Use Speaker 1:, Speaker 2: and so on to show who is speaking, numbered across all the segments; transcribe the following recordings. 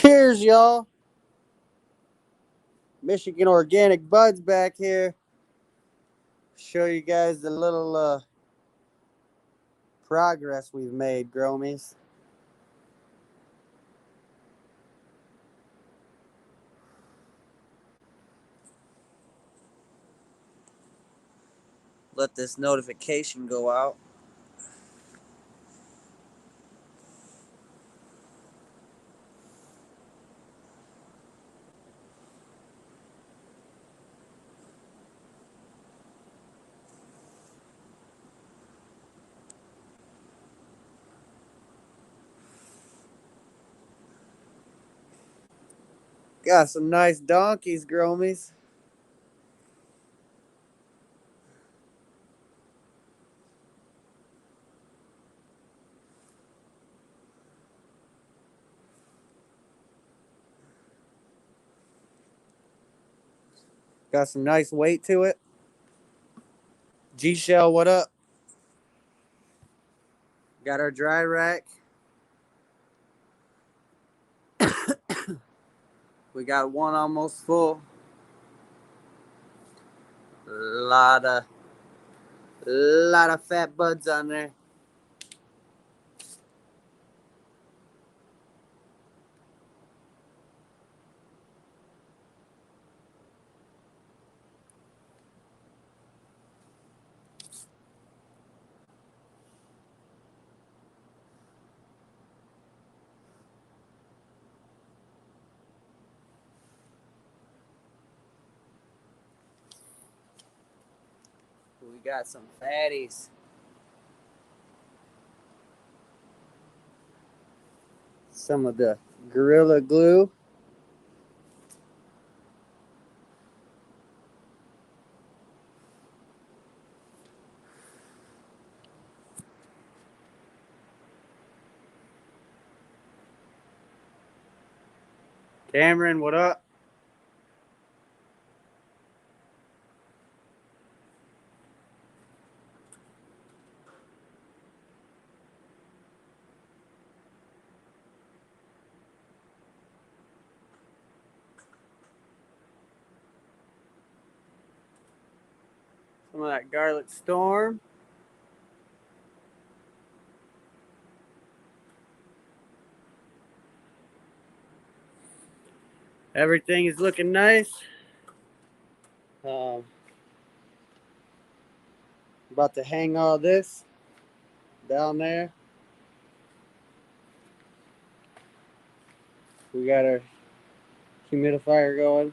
Speaker 1: Cheers, y'all. Michigan Organic Buds back here. Show you guys the little progress we've made, Gromies. Let this notification go out. Got some nice donkeys, Gromies. Got some nice weight to it. G-Shell, what up? Got our dry rack. We got one almost full. Lot of fat buds on there. We got some fatties. Some of the Gorilla Glue. Cameron, what up? Some of that Garlic Storm. Everything is looking nice. About to hang all this down there. We got our humidifier going.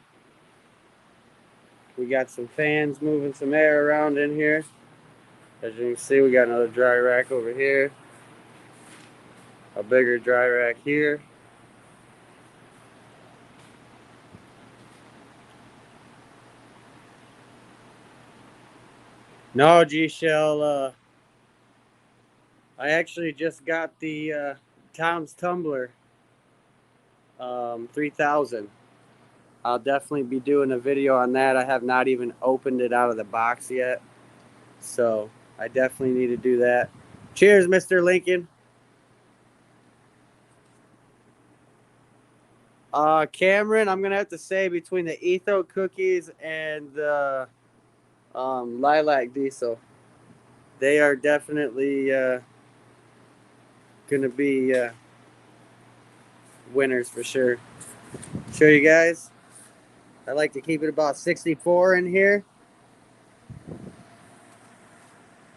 Speaker 1: We got some fans moving some air around in here. As you can see, we got another dry rack over here. A bigger dry rack here. No, G-Shell, I actually just got the Tom's Tumbler 3000. I'll definitely be doing a video on that. I have not even opened it out of the box yet. So I definitely need to do that. Cheers, Mr. Lincoln. Cameron, I'm going to have to say between the Etho cookies and the Lilac Diesel, they are definitely going to be winners for sure. Show you guys. I like to keep it about 64 in here.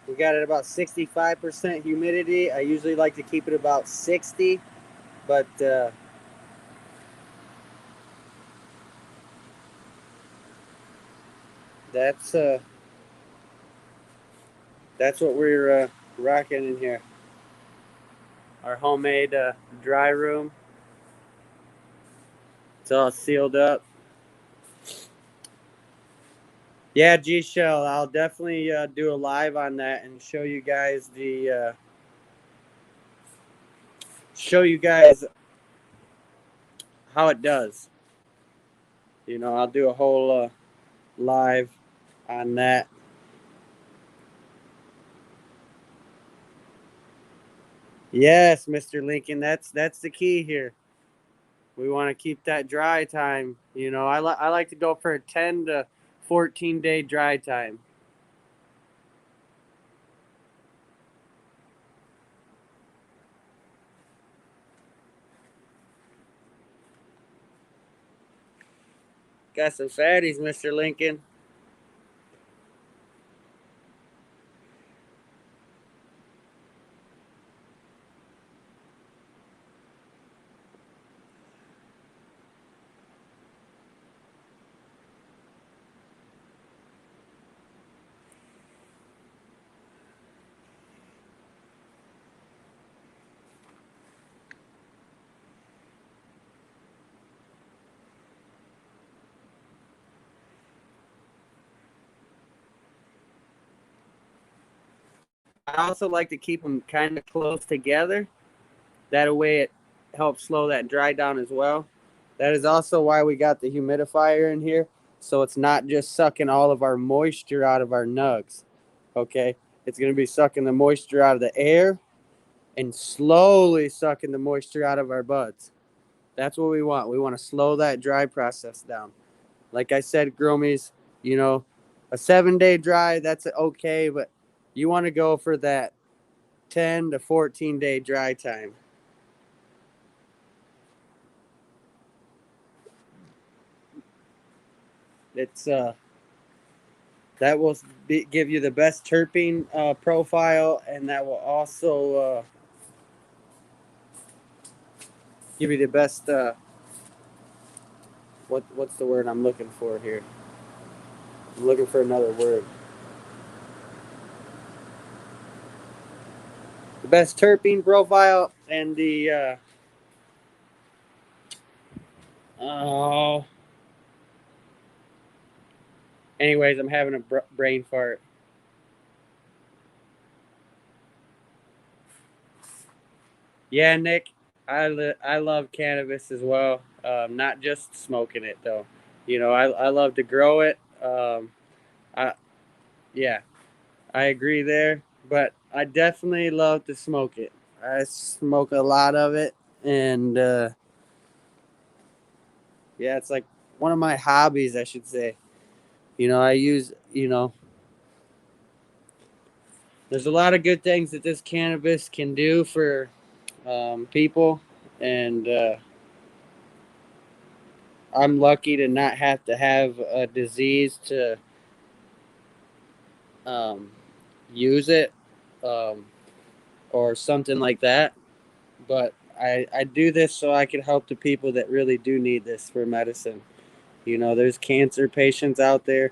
Speaker 1: We got it about 65% humidity. I usually like to keep it about 60, but that's what we're rocking in here. Our homemade dry room. It's all sealed up. Yeah, G-Shell, I'll definitely do a live on that and show you guys how it does. You know, I'll do a whole live on that. Yes, Mr. Lincoln, that's the key here. We want to keep that dry time. You know, I like to go for a 10 to 14 day dry time. Got some fatties, Mr. Lincoln. I also like to keep them kind of close together. That way it helps slow that dry down as well. That is also why we got the humidifier in here. So it's not just sucking all of our moisture out of our nugs. Okay. It's going to be sucking the moisture out of the air and slowly sucking the moisture out of our buds. That's what we want. We want to slow that dry process down. Like I said, Gromies, you know, a 7 day dry, that's okay, but you want to go for that 10 to 14 day dry time. It's that will give you the best terpene profile, and that will also give you the best what's the word I'm looking for here? I'm looking for another word. The best terpene profile and the oh. Anyways, I'm having a brain fart. Yeah, Nick, I love cannabis as well. Not just smoking it though. You know, I love to grow it. I yeah, I agree there. But I definitely love to smoke it. I smoke a lot of it, and yeah, it's like one of my hobbies, I should say. You know, I use there's a lot of good things that this cannabis can do for people, and I'm lucky to not have to have a disease to um, use it um, or something like that. But I do this so I can help the people that really do need this for medicine. You know, there's cancer patients out there,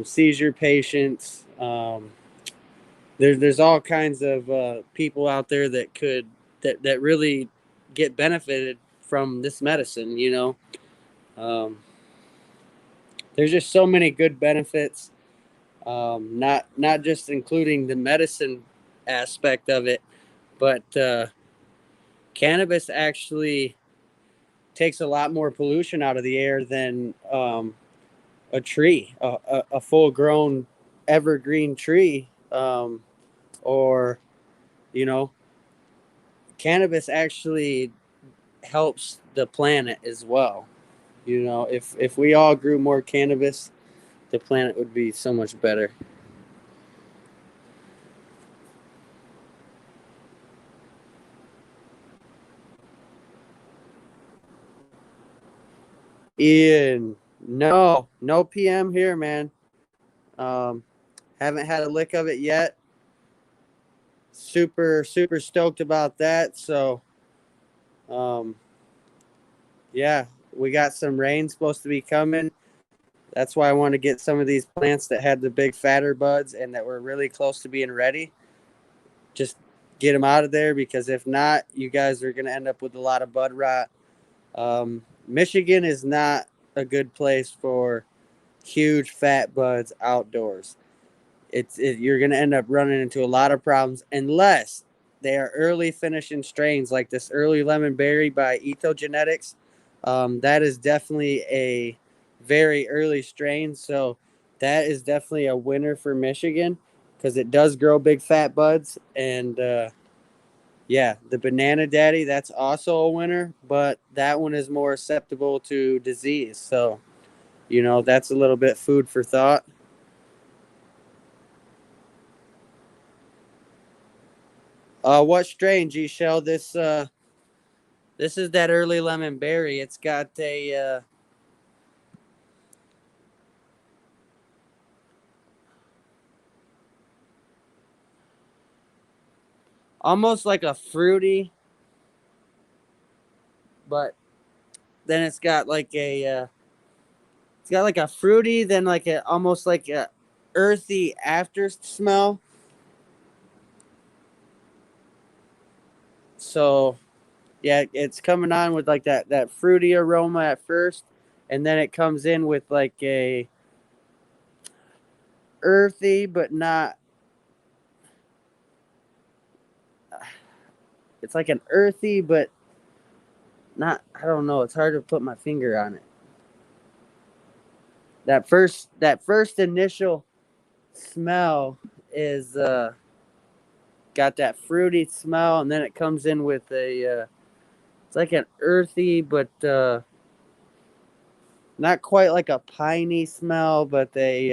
Speaker 1: seizure patients. There's all kinds of people out there that could that really get benefited from this medicine. You know, there's just so many good benefits. Not just including the medicine aspect of it, but cannabis actually takes a lot more pollution out of the air than a tree, a full grown evergreen tree, or you know, cannabis actually helps the planet as well. You know, if we all grew more cannabis, the planet would be so much better. Ian, no PM here, man. Um, haven't had a lick of it yet. Super stoked about that. So, um, yeah, we got some rain supposed to be coming. That's why I want to get some of these plants that had the big fatter buds and that were really close to being ready. Just get them out of there, because if not, you guys are going to end up with a lot of bud rot. Michigan is not a good place for huge fat buds outdoors. You're going to end up running into a lot of problems unless they are early finishing strains like this early lemon berry by Ethogenetics. That is definitely a very early strain, so that is definitely a winner for Michigan because it does grow big fat buds, and Yeah, the banana daddy, that's also a winner, but that one is more susceptible to disease. So, that's a little bit food for thought. What strain, G Shell? This is that early lemon berry. It's got a almost like a fruity, but then it's got like a fruity, then like a almost like a earthy after smell. So yeah, it's coming on with like that fruity aroma at first, and then it comes in with like a earthy, but not. It's like an earthy, but not. I don't know. It's hard to put my finger on it. That first initial smell is got that fruity smell, and then it comes in with a it's like an earthy, but not quite like a piney smell, but they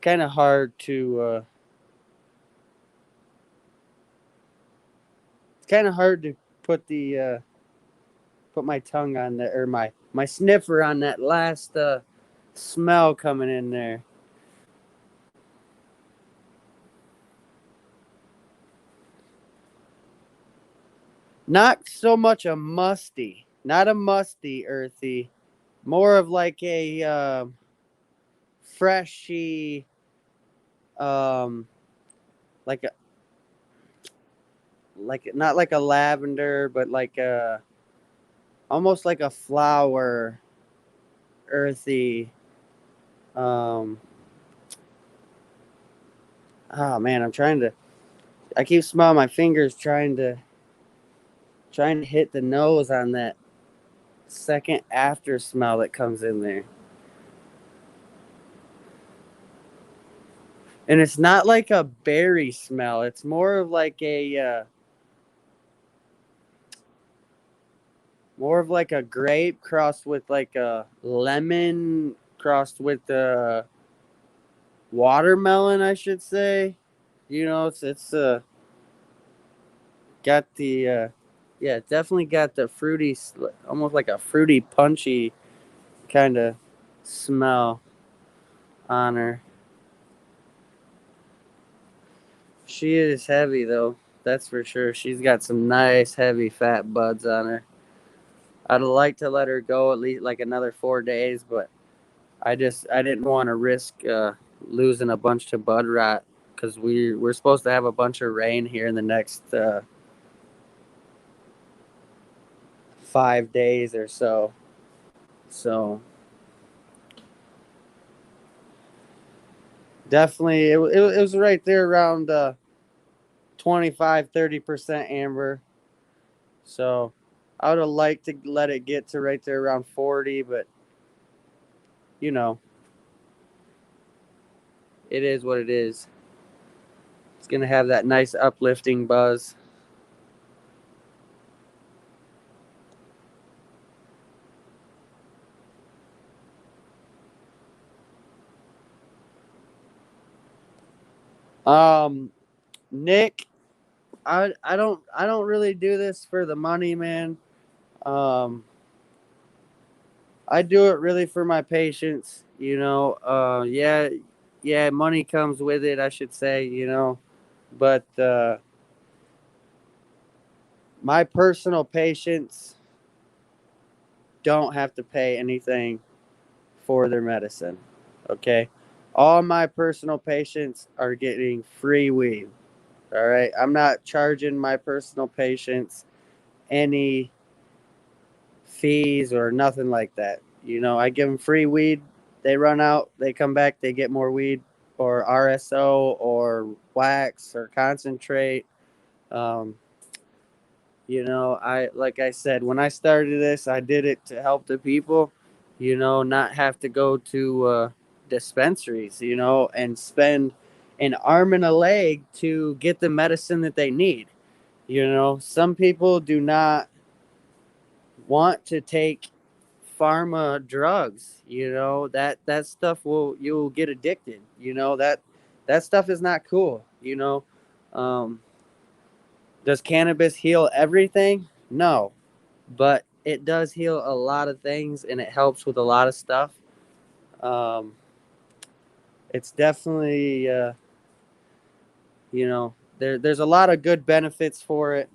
Speaker 1: kind of hard to it's kind of hard to put the put my tongue on that, or my sniffer on that last smell coming in there. Not so much a musty, not a musty earthy, more of like a freshy, um, like a like not like a lavender, but like a almost like a flower, earthy. Um, oh man, I'm trying to. I keep smelling my fingers trying to hit the nose on that second after smell that comes in there. And it's not like a berry smell. It's more of like a more of like a grape crossed with like a lemon crossed with a watermelon, I should say. It's got the yeah, definitely got the fruity, almost like a fruity punchy kind of smell on her. She is heavy though, that's for sure. She's got some nice heavy fat buds on her. I'd like to let her go at least like another 4 days, but I didn't want to risk losing a bunch to bud rot because we're supposed to have a bunch of rain here in the next 5 days or so. So definitely, it was right there around 25-30% amber. So I would have liked to let it get to right there around 40, but you know, it is what it is. It's gonna have that nice uplifting buzz. Um, Nick, I don't really do this for the money, man. Um, I do it really for my patients. Yeah, yeah, money comes with it, I should say. But my personal patients don't have to pay anything for their medicine. Okay, all my personal patients are getting free weed. All right, I'm not charging my personal patients any fees or nothing like that. I give them free weed. They run out, they come back, they get more weed or RSO or wax or concentrate. Um, I like I said when I started this, I did it to help the people. Not have to go to dispensaries. And spend an arm and a leg to get the medicine that they need. You know, some people do not want to take pharma drugs. You know, that stuff you'll get addicted. You know, that stuff is not cool. You know, um, does cannabis heal everything? No, but it does heal a lot of things, and it helps with a lot of stuff. Um, it's definitely you know, there's a lot of good benefits for it,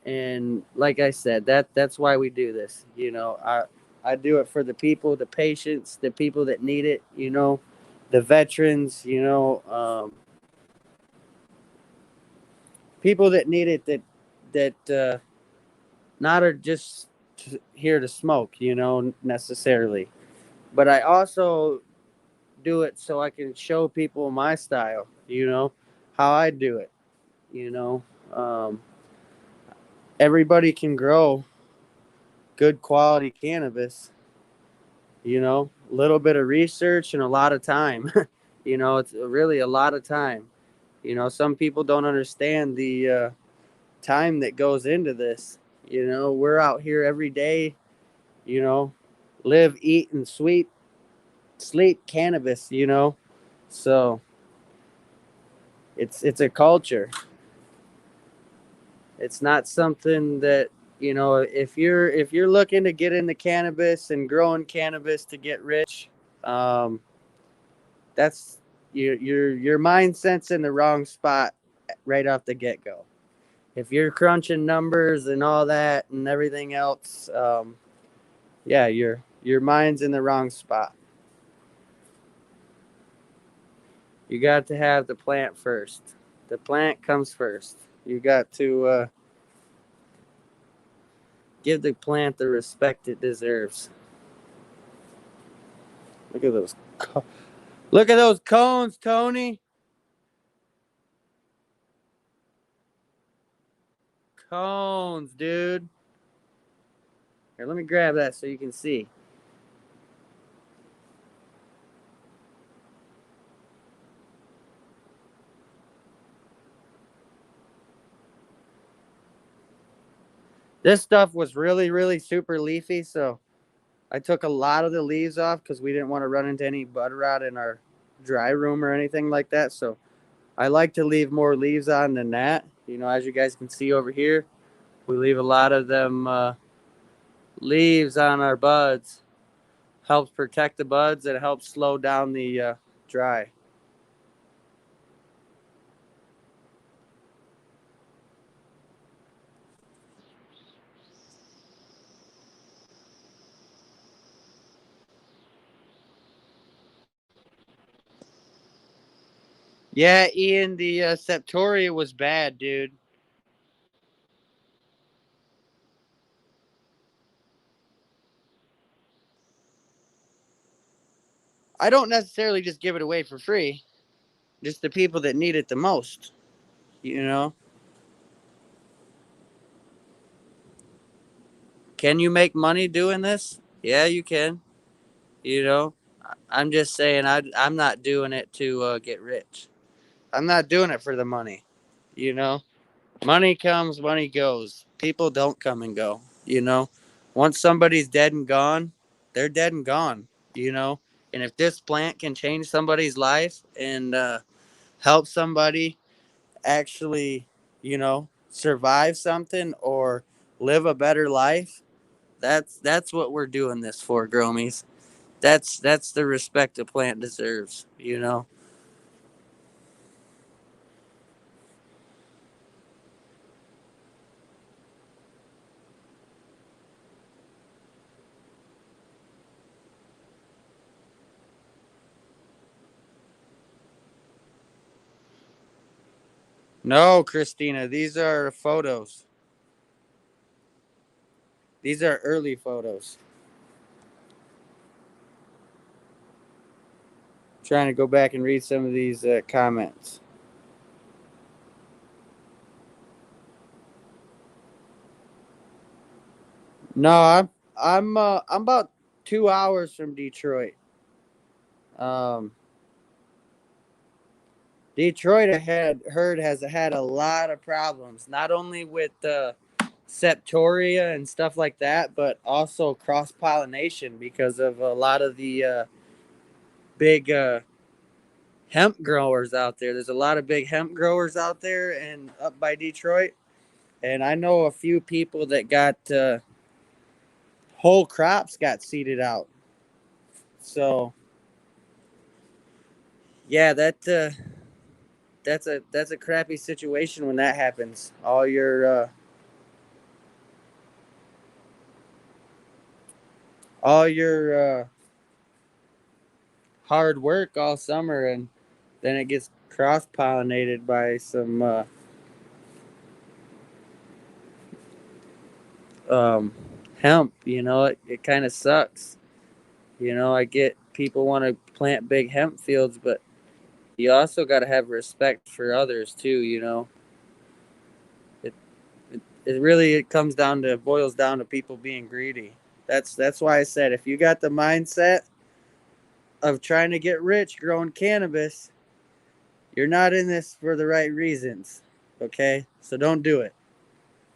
Speaker 1: and like I said, that's why we do this. You know, I do it for the people, the patients, the people that need it. You know, the veterans. You know, people that need it that not are just here to smoke. You know, necessarily, but I also do it so I can show people my style. You know, how I do it. You know, um, everybody can grow good quality cannabis. You know, a little bit of research and a lot of time. You know, it's really a lot of time. You know, some people don't understand the time that goes into this. You know, we're out here every day, you know, live, eat, and sleep cannabis, you know. So it's a culture. It's not something that, you know, if you're looking to get into cannabis and growing cannabis to get rich, um, that's your mindset's in the wrong spot right off the get go. If you're crunching numbers and all that and everything else, yeah, your mind's in the wrong spot. You got to have the plant first. The plant comes first. You got to give the plant the respect it deserves. Look at those. Look at those cones, Tony. Cones, dude. Here, let me grab that so you can see. This stuff was really, really super leafy, so I took a lot of the leaves off because we didn't want to run into any bud rot in our dry room or anything like that. So I like to leave more leaves on than that. You know, as you guys can see over here, we leave a lot of them leaves on our buds. Helps protect the buds and it helps slow down the dry. Yeah, Ian, the Septoria was bad, dude. I don't necessarily just give it away for free. Just the people that need it the most. You know, can you make money doing this? Yeah, you can. You know, I'm just saying I'm not doing it to get rich. I'm not doing it for the money. You know, money comes, money goes. People don't come and go. You know, once somebody's dead and gone, they're dead and gone. You know, and if this plant can change somebody's life and help somebody actually, you know, survive something or live a better life, that's what we're doing this for, Gromies. That's the respect a plant deserves, you know. No, Christina, these are photos. These are early photos. Trying to go back and read some of these comments. No, I'm about 2 hours from Detroit. Um, Detroit has had a lot of problems, not only with septoria and stuff like that, but also cross pollination because of a lot of the big hemp growers out there. There's a lot of big hemp growers out there and up by Detroit, and I know a few people that got whole crops got seeded out. So yeah, that's a crappy situation when that happens. All your hard work all summer, and then it gets cross pollinated by some um, hemp. It kind of sucks. I get people want to plant big hemp fields, but you also got to have respect for others too. It, it really boils down to people being greedy. That's why I said if you got the mindset of trying to get rich growing cannabis, you're not in this for the right reasons. Okay, so don't do it.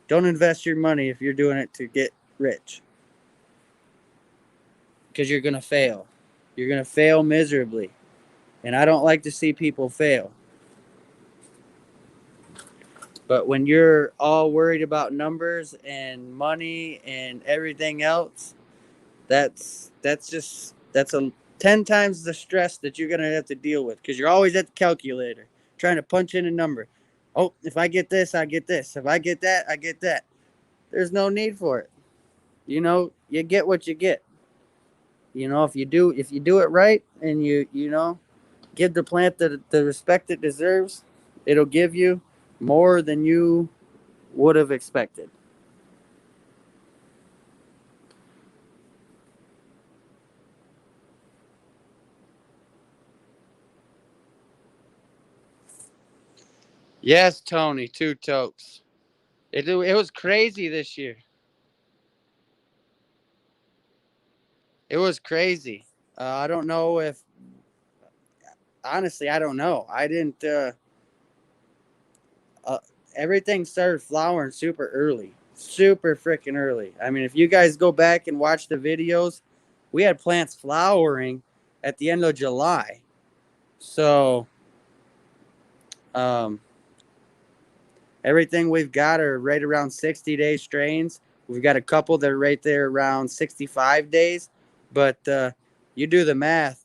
Speaker 1: Don't invest your money if you're doing it to get rich, because you're gonna fail. You're gonna fail miserably, and I don't like to see people fail. But when you're all worried about numbers and money and everything else, that's a 10 times the stress that you're gonna have to deal with, because you're always at the calculator trying to punch in a number. Oh, if I get this, I get this. If I get that, I get that. There's no need for it. You get what you get. If you do it right, and you give the plant the respect it deserves, it'll give you more than you would have expected. Yes, Tony, two tokes. It was crazy this year. It was crazy. I don't know if honestly, I don't know. I didn't. Uh, Everything started flowering super early, super freaking early. I mean, if you guys go back and watch the videos, we had plants flowering at the end of July. So, um, everything we've got are right around 60-day strains. We've got a couple that are right there around 65 days. But you do the math.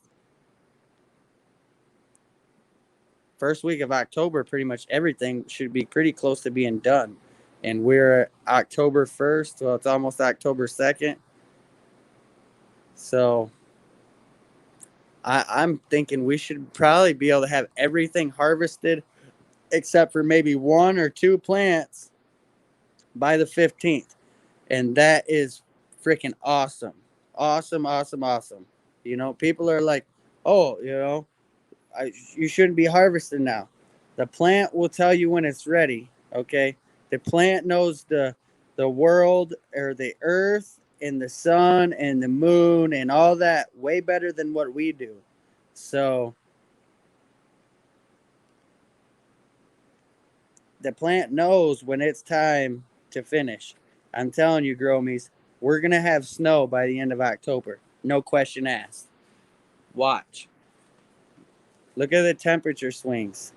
Speaker 1: First week of October, pretty much everything should be pretty close to being done. And we're October 1st. Well, it's almost October 2nd. So I'm thinking we should probably be able to have everything harvested except for maybe one or two plants by the 15th. And that is freaking awesome. Awesome, awesome, awesome. People are like, oh, you shouldn't be harvesting now. The plant will tell you when it's ready. Okay, the plant knows the world, or the earth and the sun and the moon and all that way better than what we do. So the plant knows when it's time to finish. I'm telling you, Gromies, we're gonna have snow by the end of October. No question asked. Watch. Look at the temperature swings.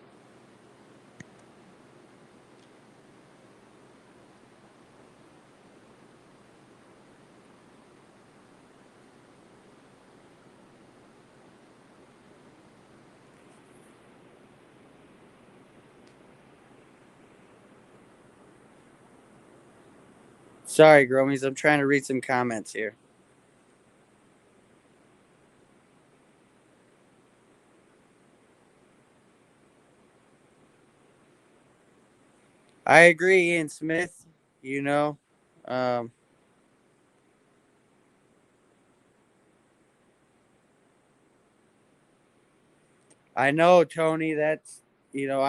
Speaker 1: Sorry, Gromies, I'm trying to read some comments here. I agree, Ian Smith. You know, um, I know, Tony. That's you know,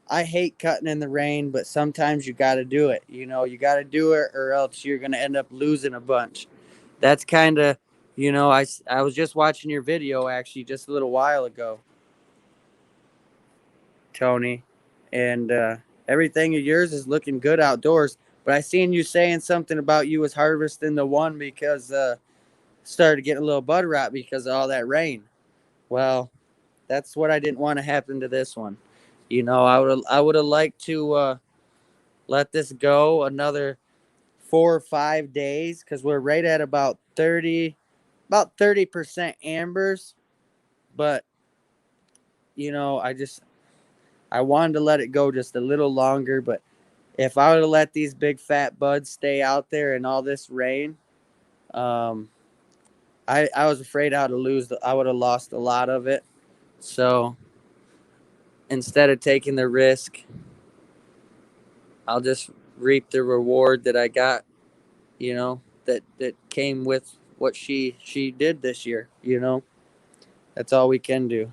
Speaker 1: I hate cutting in the rain, but sometimes you got to do it. You got to do it, or else you're gonna end up losing a bunch. That's kind of, I was just watching your video actually just a little while ago. Tony, and everything of yours is looking good outdoors. But I seen you saying something about you was harvesting the one because started getting a little bud rot because of all that rain. Well, that's what I didn't want to happen to this one. I would have liked to let this go another 4 or 5 days because we're right at about 30% ambers. But I wanted to let it go just a little longer. But if I would have let these big fat buds stay out there in all this rain, um, I was afraid I would have lost a lot of it. So instead of taking the risk, I'll just reap the reward that I got. That came with what she did this year. That's all we can do.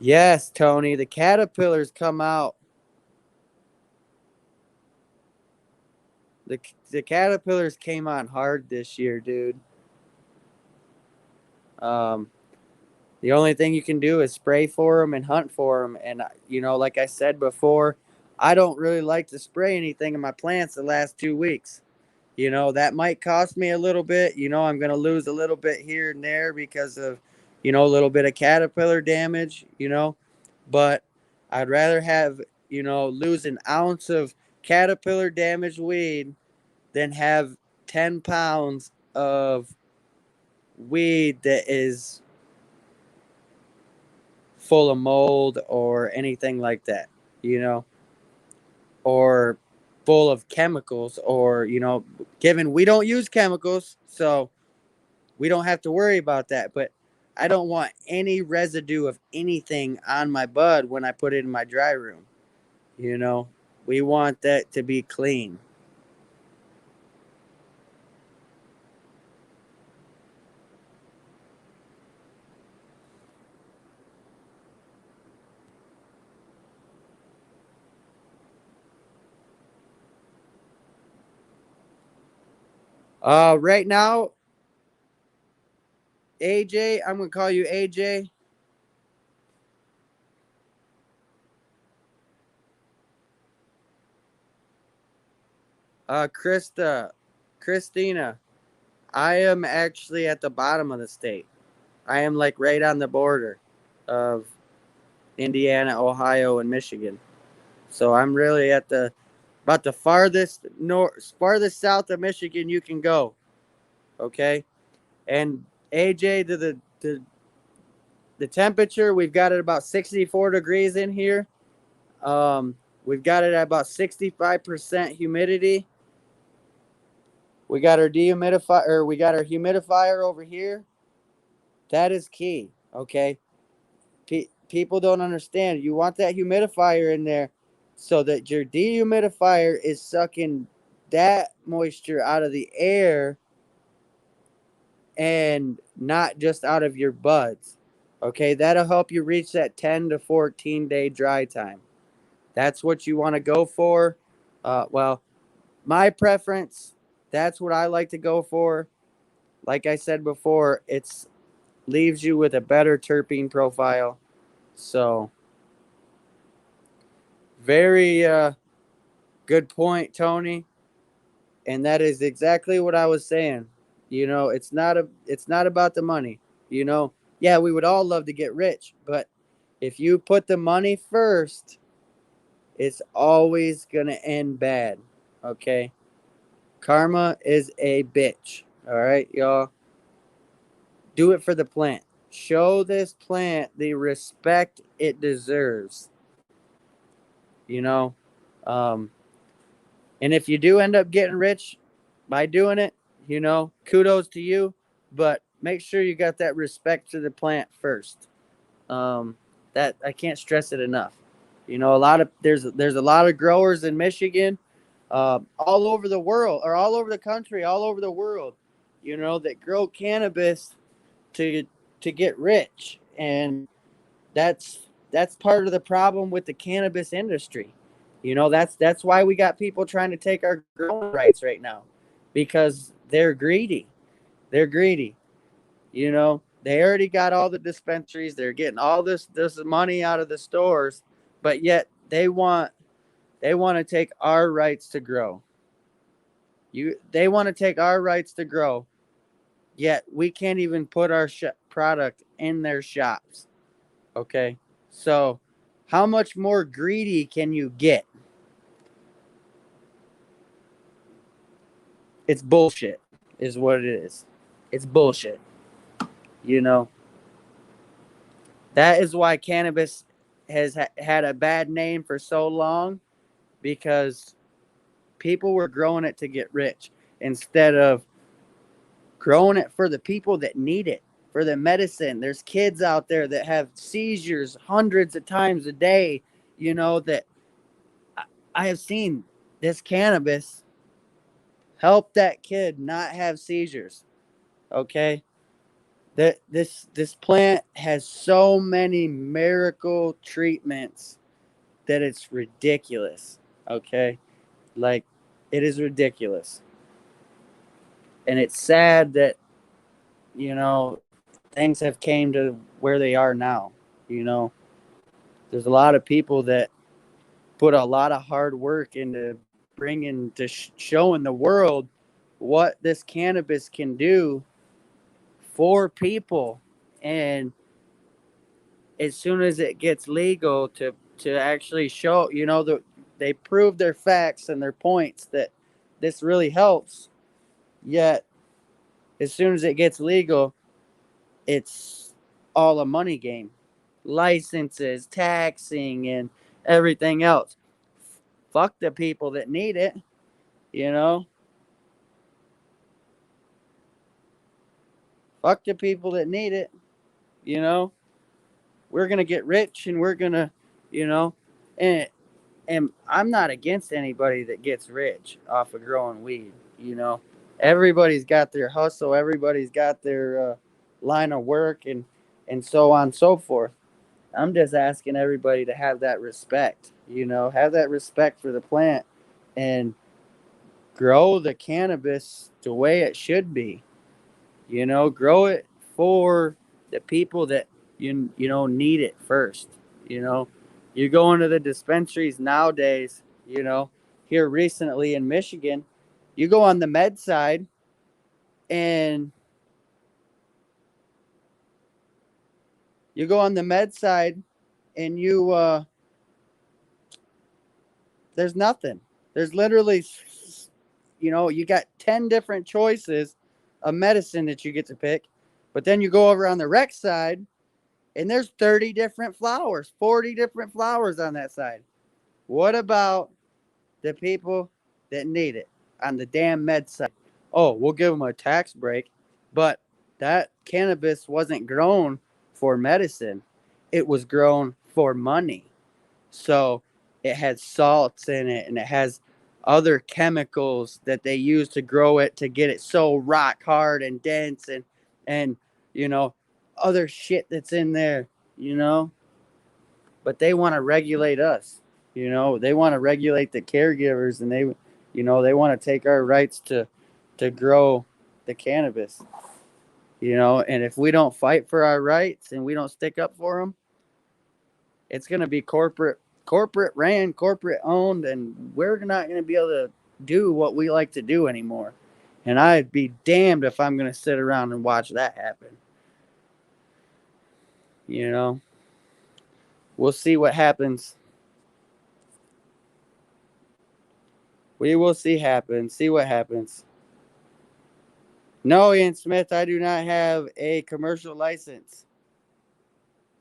Speaker 1: Yes, Tony, the caterpillars come out. The caterpillars came on hard this year, dude. Um, the only thing you can do is spray for them and hunt for them. And like I said before, I don't really like to spray anything in my plants the last 2 weeks. That might cost me a little bit. I'm going to lose a little bit here and there because of, a little bit of caterpillar damage. But I'd rather have, lose an ounce of caterpillar damaged weed than have 10 pounds of weed that is full of mold or anything like that, you know, or full of chemicals, or, given we don't use chemicals, so we don't have to worry about that. But I don't want any residue of anything on my bud when I put it in my dry room. You know, we want that to be clean. Right now, AJ, I'm gonna call you AJ. Christina, I am actually at the bottom of the state. I am like right on the border of Indiana, Ohio, and Michigan. So I'm really at the about the farthest south of Michigan you can go. Okay, and AJ, to the temperature, we've got it about 64 degrees in here. Um, we've got it at about 65% humidity. We got our humidifier over here. That is key. Okay, people don't understand. You want that humidifier in there so that your dehumidifier is sucking that moisture out of the air and not just out of your buds. Okay, that'll help you reach that 10 to 14 day dry time. That's what you want to go for. Well, my preference, that's what I like to go for. Like I said before, it's leaves you with a better terpene profile. So, very good point, Tony. And that is exactly what I was saying. It's not about the money. Yeah, we would all love to get rich, but if you put the money first, it's always gonna end bad. Okay? Karma is a bitch. All right, y'all. Do it for the plant. Show this plant the respect it deserves. You know, um, and if you do end up getting rich by doing it, kudos to you. But make sure you got that respect to the plant first. Um, that I can't stress it enough. A lot of there's a lot of growers in Michigan, all over the world, or all over the country, all over the world, that grow cannabis to to get rich, and that's part of the problem with the cannabis industry. That's why we got people trying to take our growing rights right now, because they're greedy. They're greedy. You know, they already got all the dispensaries. They're getting all this money out of the stores, but yet they want to take our rights to grow. They want to take our rights to grow, yet we can't even put our product in their shops. Okay, so how much more greedy can you get? It's bullshit, is what it is. It's bullshit. You know, that is why cannabis has had a bad name for so long, because people were growing it to get rich instead of growing it for the people that need it, for the medicine. There's kids out there that have seizures hundreds of times a day, that I have seen this cannabis help that kid not have seizures. Okay? That this plant has so many miracle treatments that it's ridiculous. Okay? Like, it is ridiculous. And it's sad that, things have came to where they are now. You know, there's a lot of people that put a lot of hard work into bringing to showing the world what this cannabis can do for people. And as soon as it gets legal to actually show, they prove their facts and their points that this really helps. Yet as soon as it gets legal, it's all a money game. Licenses, taxing, and everything else. Fuck the people that need it, you know? Fuck the people that need it, you know? We're going to get rich and we're going to, you know, and and I'm not against anybody that gets rich off of growing weed, you know. Everybody's got their hustle, everybody's got their line of work, and so on and so forth. I'm just asking everybody to have that respect, have that respect for the plant and grow the cannabis the way it should be. Grow it for the people that need it first. You know, you go into the dispensaries nowadays, here recently in Michigan, you go on the med side and you go on the med side and there's nothing. There's literally, you got 10 different choices of medicine that you get to pick. But then you go over on the rec side and there's 30 different flowers, 40 different flowers on that side. What about the people that need it on the damn med side? Oh, we'll give them a tax break. But that cannabis wasn't grown for medicine, it was grown for money. So it has salts in it and it has other chemicals that they use to grow it to get it so rock hard and dense and you know other shit that's in there, you know. But they want to regulate us. They want to regulate the caregivers, and they want to take our rights to grow the cannabis. And if we don't fight for our rights and we don't stick up for them, it's going to be corporate ran, corporate owned, and we're not going to be able to do what we like to do anymore. And I'd be damned if I'm going to sit around and watch that happen. You know, we'll see what happens. We will see what happens. No, Ian Smith, I do not have a commercial license.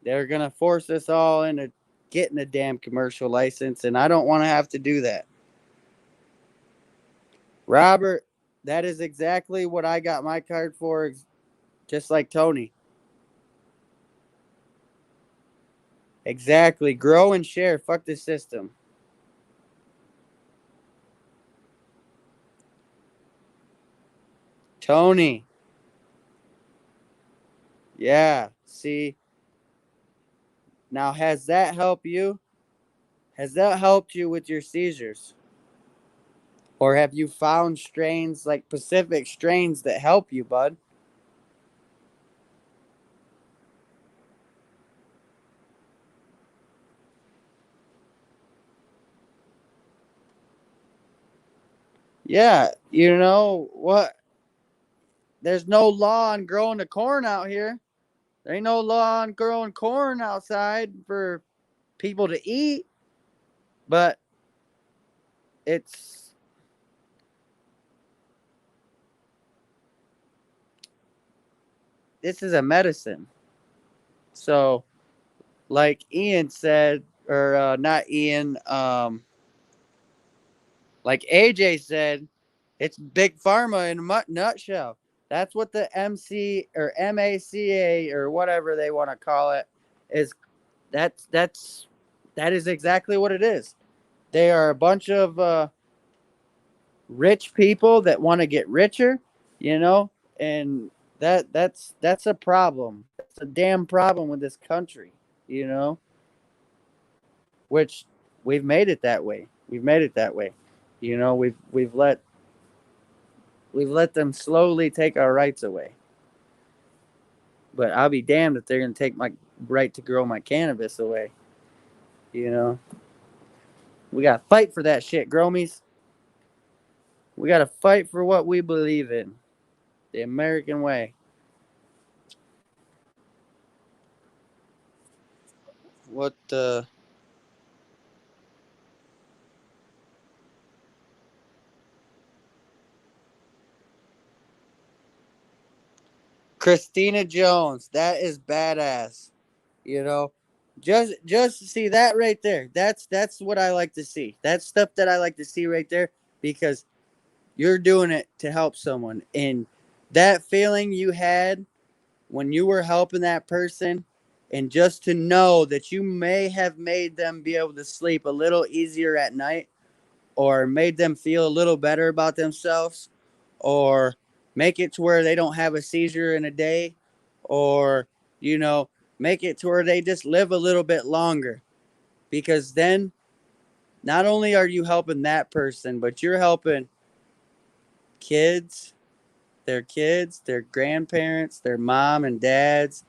Speaker 1: They're going to force us all into getting a damn commercial license, and I don't want to have to do that. Robert, that is exactly what I got my card for, just like Tony. Exactly. Grow and share. Fuck the system. Tony. Yeah. See, now has that helped you? Has that helped you with your seizures? Or have you found strains, like Pacific strains, that help you, bud? Yeah, you know what? There's no law on growing the corn out here. There ain't no law on growing corn outside for people to eat, but it's this is a medicine. So, like Ian said, or not Ian, like AJ said, it's big pharma in a nutshell. That's what the MC or MACA or whatever they want to call it is. That's that is exactly what it is. They are a bunch of rich people that want to get richer, you know, and that's a problem. It's a damn problem with this country, you know, which we've made it that way. We've made it that way. You know, we've let them slowly take our rights away. But I'll be damned if they're gonna take my right to grow my cannabis away. You know, we gotta fight for that shit, Gromies. We gotta fight for what we believe in, the American way. What the Christina Jones? That is badass. You know, just see that right there. That's what I like to see. That's stuff that I like to see right there because you're doing it to help someone, and that feeling you had when you were helping that person, and just to know that you may have made them be able to sleep a little easier at night or made them feel a little better about themselves or make it to where they don't have a seizure in a day or you know make it to where they just live a little bit longer, because then not only are you helping that person but you're helping kids, their grandparents, their mom and dads,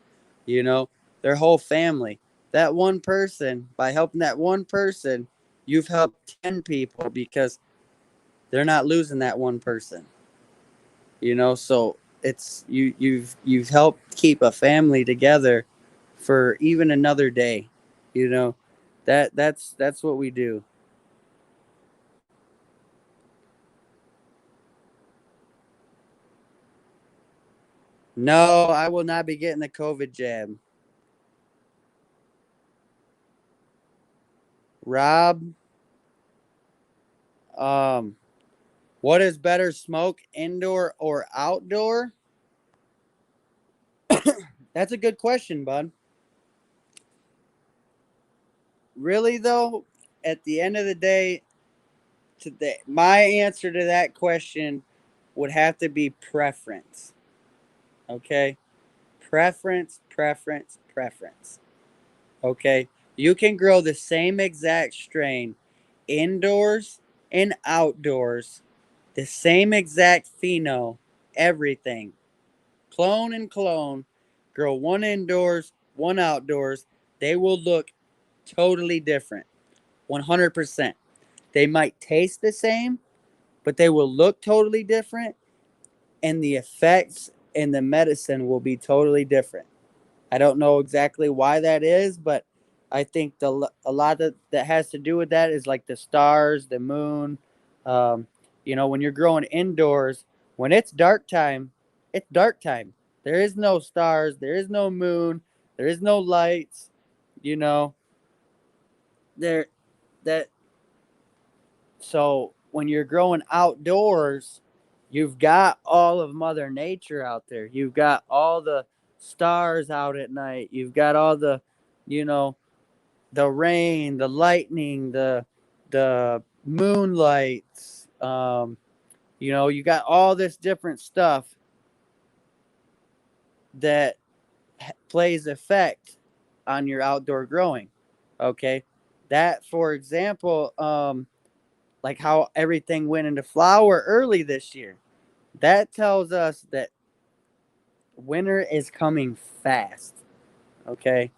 Speaker 1: you know, their whole family. That one person, by helping that one person, you've helped 10 people because they're not losing that one person. You know, so it's you've helped keep a family together for even another day. You know, that's what we do. No, I will not be getting the COVID jab. Rob, um, what is better, smoke indoor or outdoor? That's a good question, bud. Really though, at the end of the day, today my answer to that question would have to be preference. Okay? Preference, preference, preference. Okay? You can grow the same exact strain indoors and outdoors, the same exact pheno, everything. Clone and clone, grow one indoors, one outdoors. They will look totally different. 100%. They might taste the same, but they will look totally different, and the effects and the medicine will be totally different. I don't know exactly why that is, but I think a lot that has to do with that is like the stars, the moon. Um, you know, when you're growing indoors, when it's dark time. There is no stars, there is no moon, there is no lights. You know, there that so when you're growing outdoors, you've got all of Mother Nature out there. You've got all the stars out at night. You've got all the, you know, the rain, the lightning, the moonlights. You know, you got all this different stuff that plays effect on your outdoor growing. Okay, that for example, like how everything went into flower early this year. That tells us that winter is coming fast. Okay.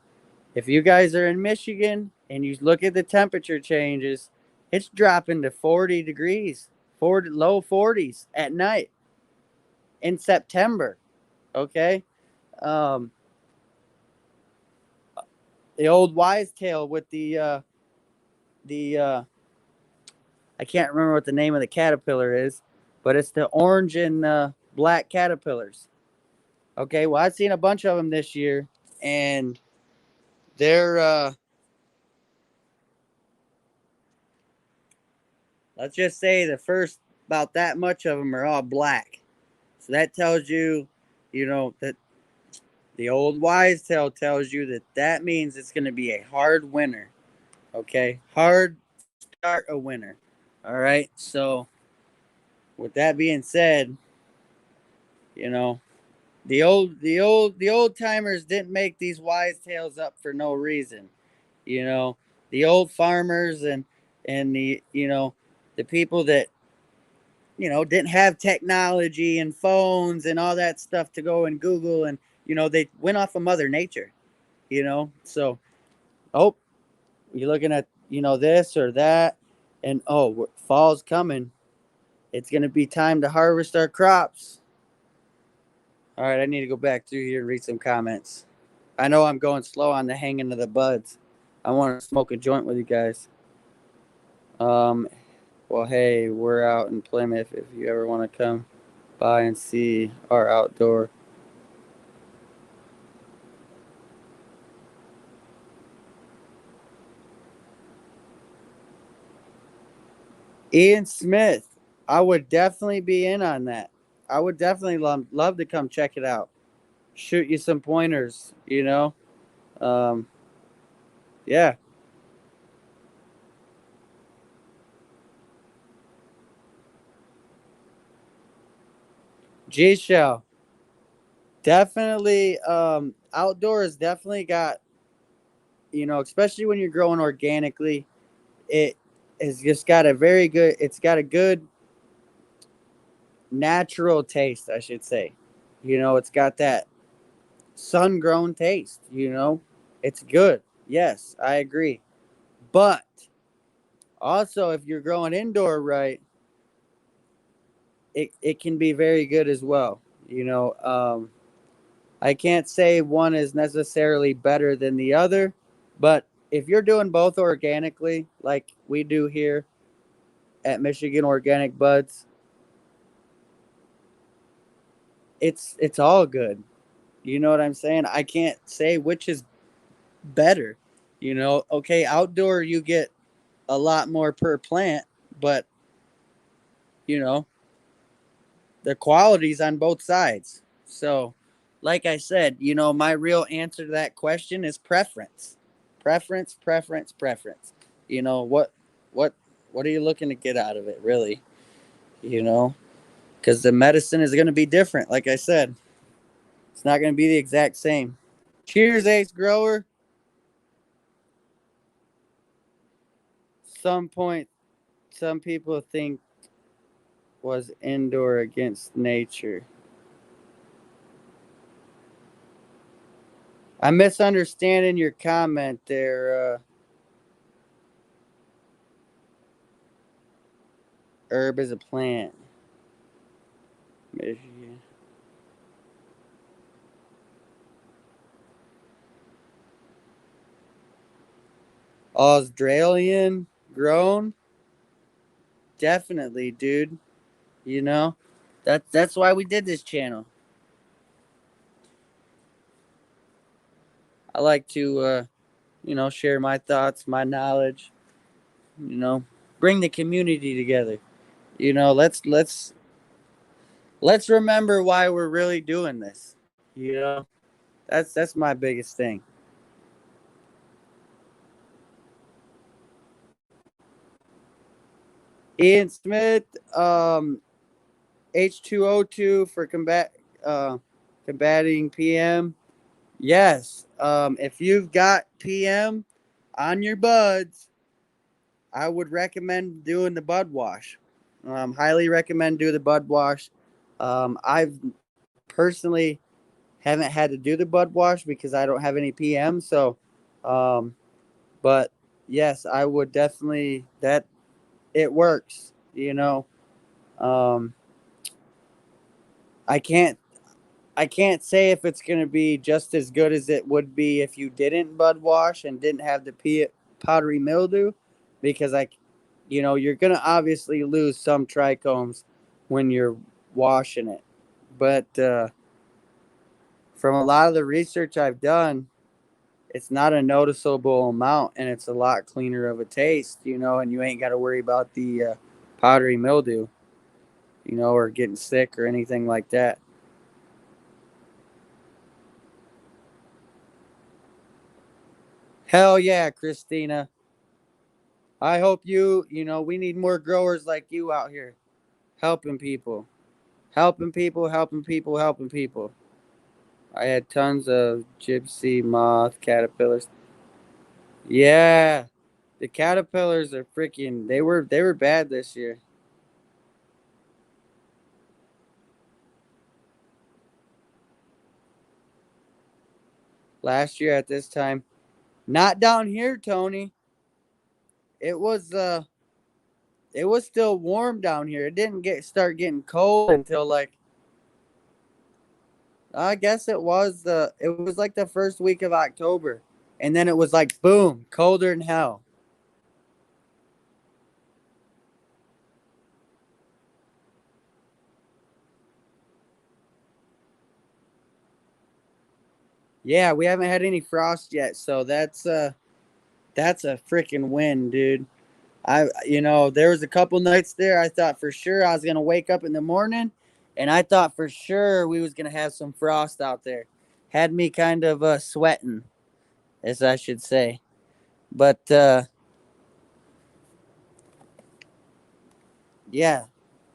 Speaker 1: If you guys are in Michigan and you look at the temperature changes, it's dropping to 40 degrees. low 40s at night in September. Okay. Um, the old wise tale with the I can't remember what the name of the caterpillar is, but it's the orange and black caterpillars. Okay, well I've seen a bunch of them this year, and they're let's just say the first about that much of them are all black. So that tells you, that the old wise tale tells you that that means it's going to be a hard winter. Okay, hard start a winter. All right. So with that being said, you know the old timers didn't make these wise tales up for no reason. You know, the old farmers and the people that didn't have technology and phones and all that stuff to go and Google, and they went off of Mother Nature. So oh, you're looking at this or that, and oh, fall's coming. It's gonna be time to harvest our crops. All right, I need to go back through here and read some comments. I know I'm going slow on the hanging of the buds. I want to smoke a joint with you guys. Um, well, hey, we're out in Plymouth. If you ever want to come by and see our outdoor. Ian Smith, I would definitely be in on that. I would definitely love to come check it out. Shoot you some pointers, Um, yeah. G Shell. Definitely outdoors definitely got, especially when you're growing organically, it has just got a very good it's got a good natural taste, I should say. It's got that sun grown taste, It's good. Yes, I agree. But also if you're growing indoor right, it can be very good as well. I can't say one is necessarily better than the other, but if you're doing both organically, like we do here at Michigan Organic Buds, it's all good. You know what I'm saying? I can't say which is better. Okay, outdoor you get a lot more per plant, but you know, the quality's on both sides. So, like I said, my real answer to that question is preference. Preference, preference, preference. You know, what what are you looking to get out of it, really? You know, cuz the medicine is going to be different, like I said. It's not going to be the exact same. Cheers, Ace Grower. Some point some people think was indoor against nature. I'm misunderstanding your comment there. Herb is a plant. Michigan. Australian grown? Definitely, dude. You know? That's why we did this channel. I like to share my thoughts, my knowledge, you know, bring the community together. Let's remember why we're really doing this. You know? That's my biggest thing. Ian Smith, H2O2 for combating PM. Yes. If you've got PM on your buds, I would recommend doing the bud wash. Highly recommend do the bud wash. I've personally haven't had to do the bud wash because I don't have any PM. So, um, but yes, I would definitely that it works. Um, I can't I can't say if it's going to be just as good as it would be if you didn't bud wash and didn't have the powdery mildew, because you're going to obviously lose some trichomes when you're washing it. But from a lot of the research I've done, it's not a noticeable amount, and it's a lot cleaner of a taste, and you ain't got to worry about the powdery mildew, or getting sick or anything like that. Hell yeah, Christina. I hope we need more growers like you out here helping people, helping people, helping people, helping people. I had tons of gypsy moth caterpillars. Yeah, the caterpillars are freaking. They were bad this year. Last year at this time, not down here, Tony. It was it was still warm down here. It didn't start getting cold until like I guess it was like the first week of October. And then it was like boom, colder than hell. Yeah, we haven't had any frost yet, so that's a freaking win, dude. There was a couple nights there I thought for sure I was going to wake up in the morning and I thought for sure we was going to have some frost out there. Had me kind of sweating, as I should say. But yeah,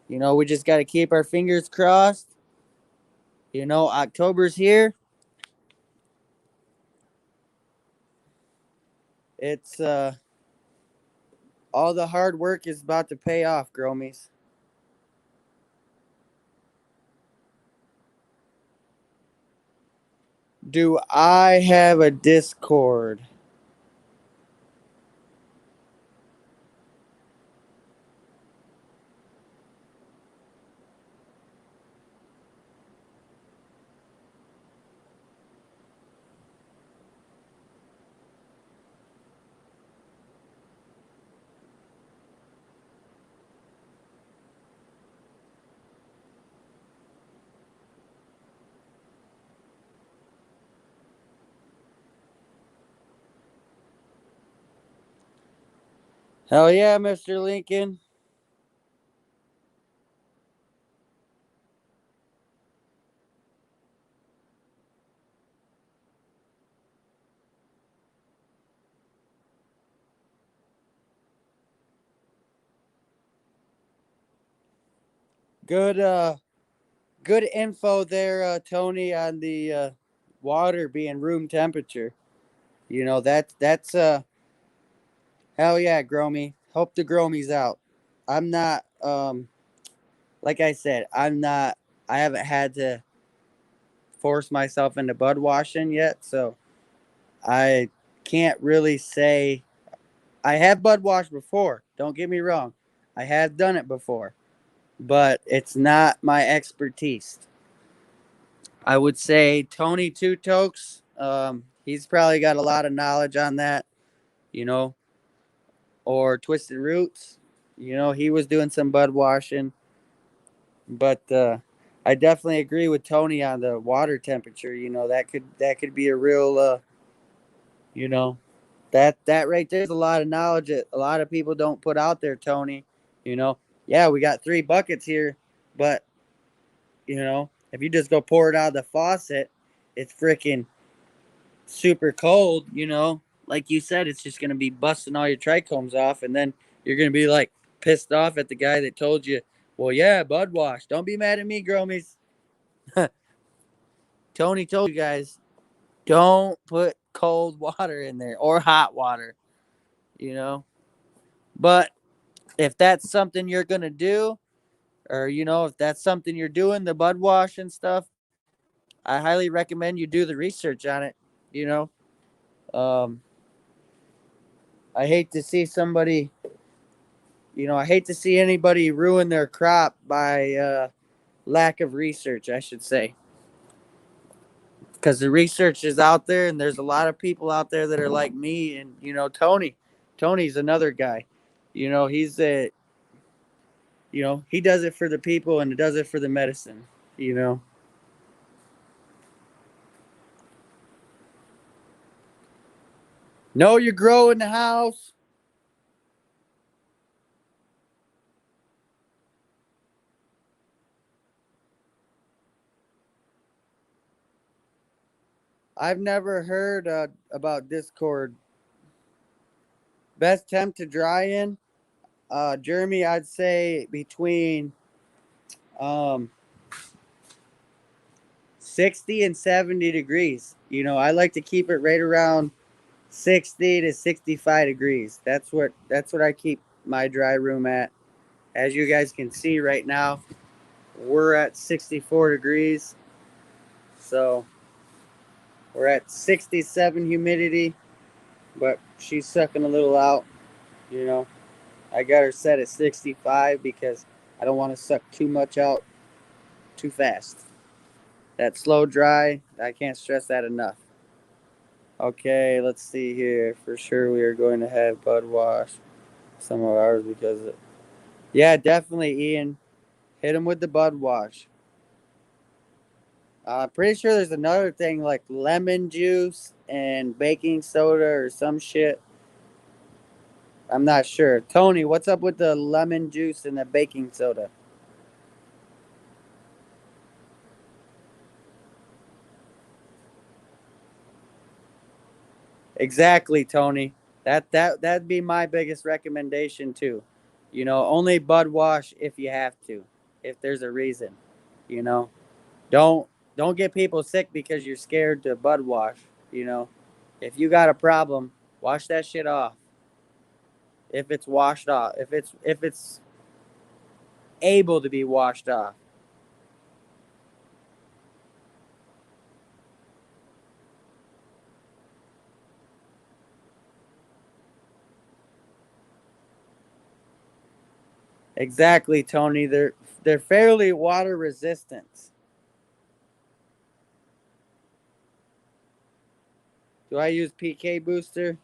Speaker 1: we just got to keep our fingers crossed. October's here. It's all the hard work is about to pay off, Gromies. Do I have a Discord? Hell yeah, Mr. Lincoln. Good good info there, Tony, on the water being room temperature. That's hell yeah, Gromy. Hope the Gromy's out. I'm not like I said, I haven't had to force myself into bud washing yet, so I can't really say I have bud washed before. Don't get me wrong. I have done it before, but it's not my expertise. I would say Tony Two Tokes. He's probably got a lot of knowledge on that, you know, or Twisted Roots. He was doing some bud washing, but I definitely agree with Tony on the water temperature. That could be a real, you know, that right there's a lot of knowledge that a lot of people don't put out there, Tony. You know, yeah, we got 3 buckets here, but if you just go pour it out of the faucet, it's freaking super cold, like you said, it's just gonna be busting all your trichomes off, and then you're gonna be like pissed off at the guy that told you, well, yeah, bud wash. Don't be mad at me, Gromies. Tony told you guys, don't put cold water in there or hot water, you know. But if that's something you're gonna do, or if that's something you're doing, the bud wash and stuff, I highly recommend you do the research on it. You know, um, I hate to see somebody I hate to see anybody ruin their crop by lack of research, I should say. Because the research is out there, and there's a lot of people out there that are like me, and Tony's another guy. He's a he does it for the people and does it for the medicine. You know, know your grow in the house. I've never heard about Discord. Best temp to dry in, Jeremy. I'd say between um 60 and 70 degrees. I like to keep it right around 60 to 65 degrees. That's what I keep my dry room at. As you guys can see right now, we're at 64 degrees. So we're at 67 humidity, but she's sucking a little out. You know, I got her set at 65 because I don't want to suck too much out too fast. That slow dry, I can't stress that enough. Okay, let's see here. For sure, we are going to have bud wash some of ours because, yeah, definitely, Ian. Hit them with the bud wash. Pretty sure there's another thing like lemon juice and baking soda or some shit. I'm not sure. Tony, what's up with the lemon juice and the baking soda? Exactly, Tony. That'd be my biggest recommendation too. Only bud wash if you have to, if there's a reason. You know, don't don't get people sick because you're scared to bud wash. You know, if you got a problem, wash that shit off. If it's washed off, if it's able to be washed off. Exactly, Tony. They're fairly water resistant. Do I use PK booster?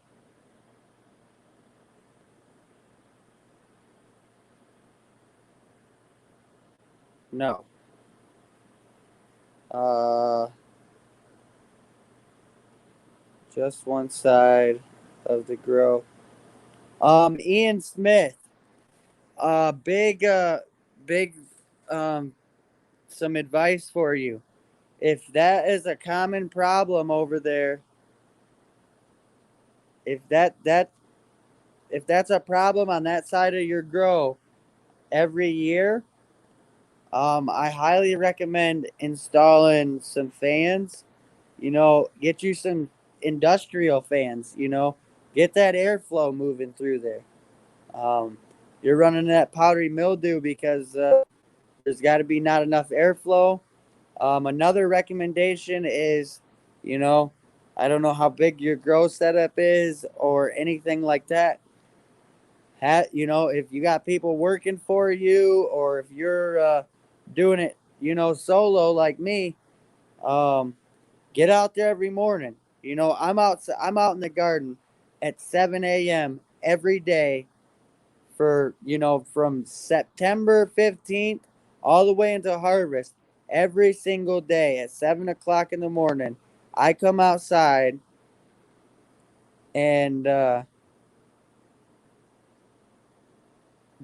Speaker 1: No. Uh, just one side of the grow. Ian Smith. Big, big, um, some advice for you. If that is a common problem over there, if if that's a problem on that side of your grow every year, I highly recommend installing some fans. Get you some industrial fans. Get that airflow moving through there. Um, you're running that powdery mildew because there's got to be not enough airflow. Another recommendation is, you know, I don't know how big your grow setup is or anything like that. If you got people working for you or if you're doing it, solo like me, um, get out there every morning. I'm out in the garden at 7 a.m. every day for from September 15th all the way into harvest. Every single day at 7 o'clock in the morning, I come outside and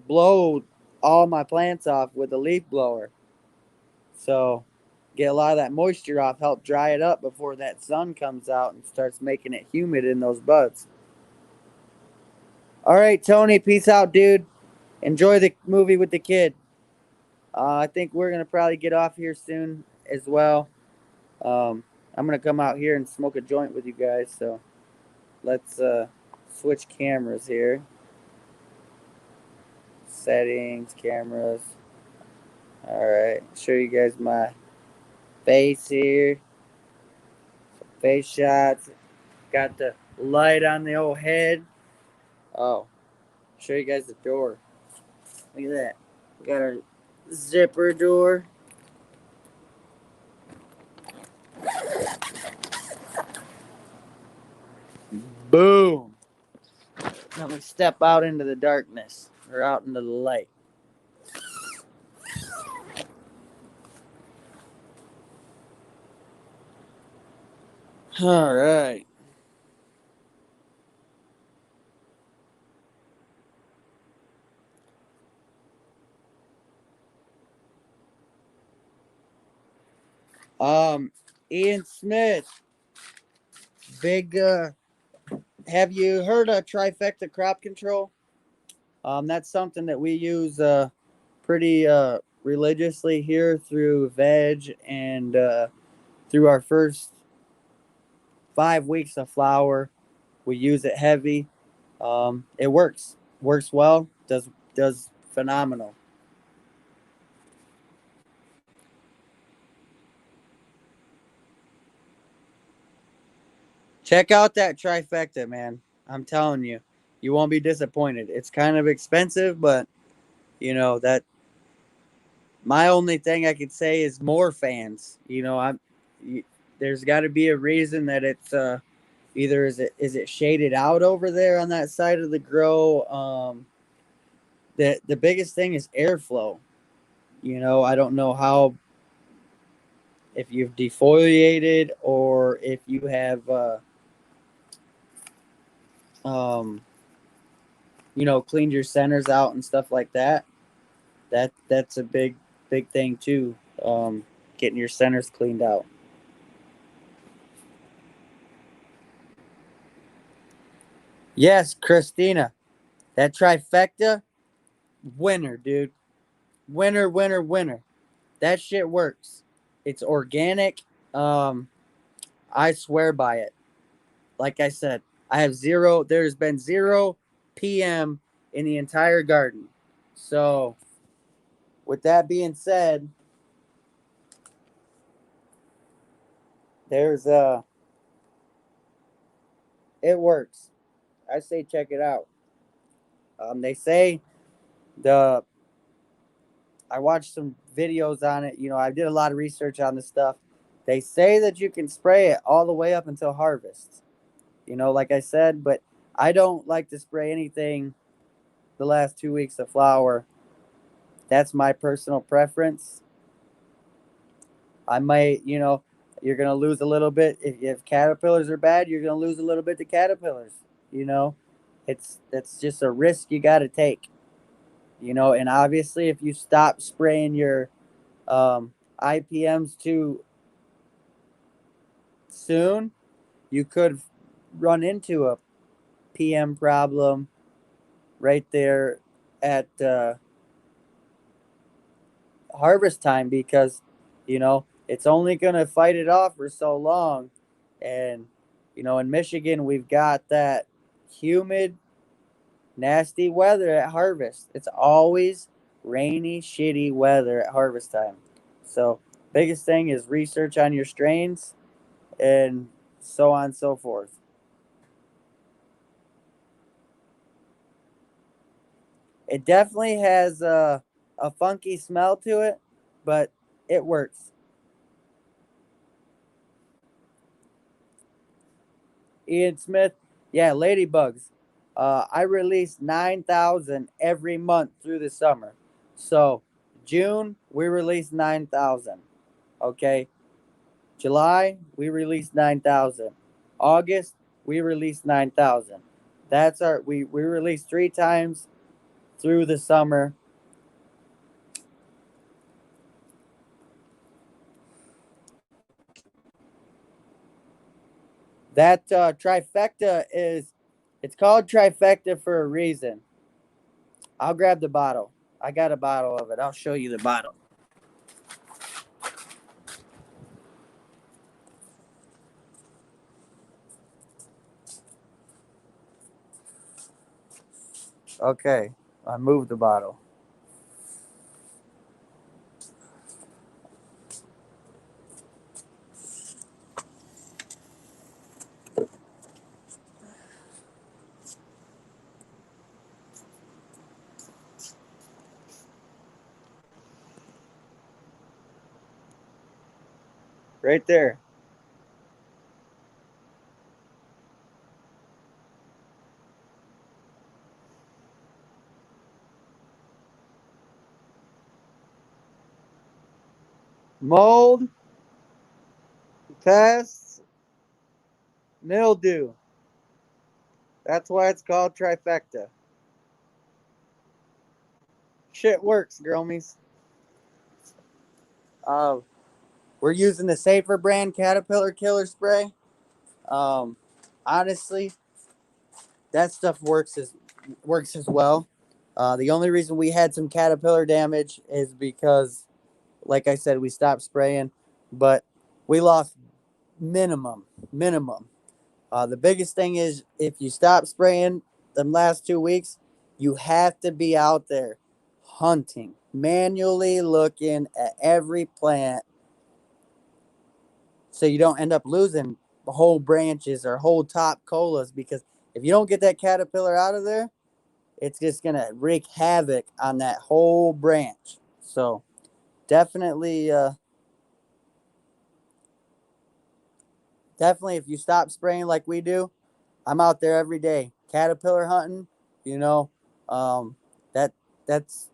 Speaker 1: blow all my plants off with a leaf blower. So get a lot of that moisture off, help dry it up before that sun comes out and starts making it humid in those buds. All right, Tony, peace out, dude. Enjoy the movie with the kid. I think we're gonna probably get off here soon as well. Um, I'm gonna come out here and smoke a joint with you guys. So let's switch cameras here. Settings, cameras. All right, show you guys my face here. Face shots. Got the light on the old head. Oh, show you guys the door. Look at that. We got our zipper door. Boom. Let me step out into the darkness or out into the light. All right. Um, Ian Smith, big. Have you heard of trifecta crop control? That's something that we use pretty religiously here through veg and through our first 5 weeks of flower. We use it heavy. It works well. Does phenomenal. Check out that trifecta, man. I'm telling you, you won't be disappointed. It's kind of expensive, but you know that my only thing I could say is more fans. There's got to be a reason that it's either is it shaded out over there on that side of the grow. The biggest thing is airflow. I don't know how, if you've defoliated or if you have um cleaned your centers out and stuff like that. That's a big thing too. Getting your centers cleaned out. Yes, Christina, that trifecta, winner, dude. Winner, winner, winner. That shit works. It's organic. Um, I swear by it. Like I said, I have zero. There's been zero PM in the entire garden. So, with that being said, there's it works. I say check it out. They say the I watched some videos on it. I did a lot of research on this stuff. They say that you can spray it all the way up until harvest. Like I said, but I don't like to spray anything the last 2 weeks of flower. That's my personal preference. I might, you're gonna lose a little bit if caterpillars are bad. You're gonna lose a little bit to caterpillars. You know, it's just a risk you got to take. And obviously, if you stop spraying your IPMs too soon, you could run into a PM problem right there at harvest time because it's only going to fight it off for so long. And in Michigan we've got that humid, nasty weather at harvest. It's always rainy, shitty weather at harvest time. So biggest thing is research on your strains and so on and so forth. It definitely has a funky smell to it, but it works. Ian Smith, yeah, ladybugs. I release 9,000 every month through the summer. So June we release 9,000. Okay, July we release 9,000. August we release 9,000. That's we release 3 times through the summer. That trifecta it's called trifecta for a reason. I'll grab the bottle. I got a bottle of it. I'll show you the bottle. Okay, I moved the bottle. Right there. Mold, pests, mildew. That's why it's called trifecta. Shit works, girlmies. Uh, we're using the Safer brand Caterpillar Killer Spray. Um, honestly, that stuff works as well. The only reason we had some caterpillar damage is because, like I said, we stopped spraying, but we lost minimum. The biggest thing is if you stop spraying the last 2 weeks, you have to be out there hunting, manually looking at every plant so you don't end up losing whole branches or whole top colas because if you don't get that caterpillar out of there, it's just going to wreak havoc on that whole branch. So definitely, definitely if you stop spraying like we do, I'm out there every day caterpillar hunting. You know, um, that that's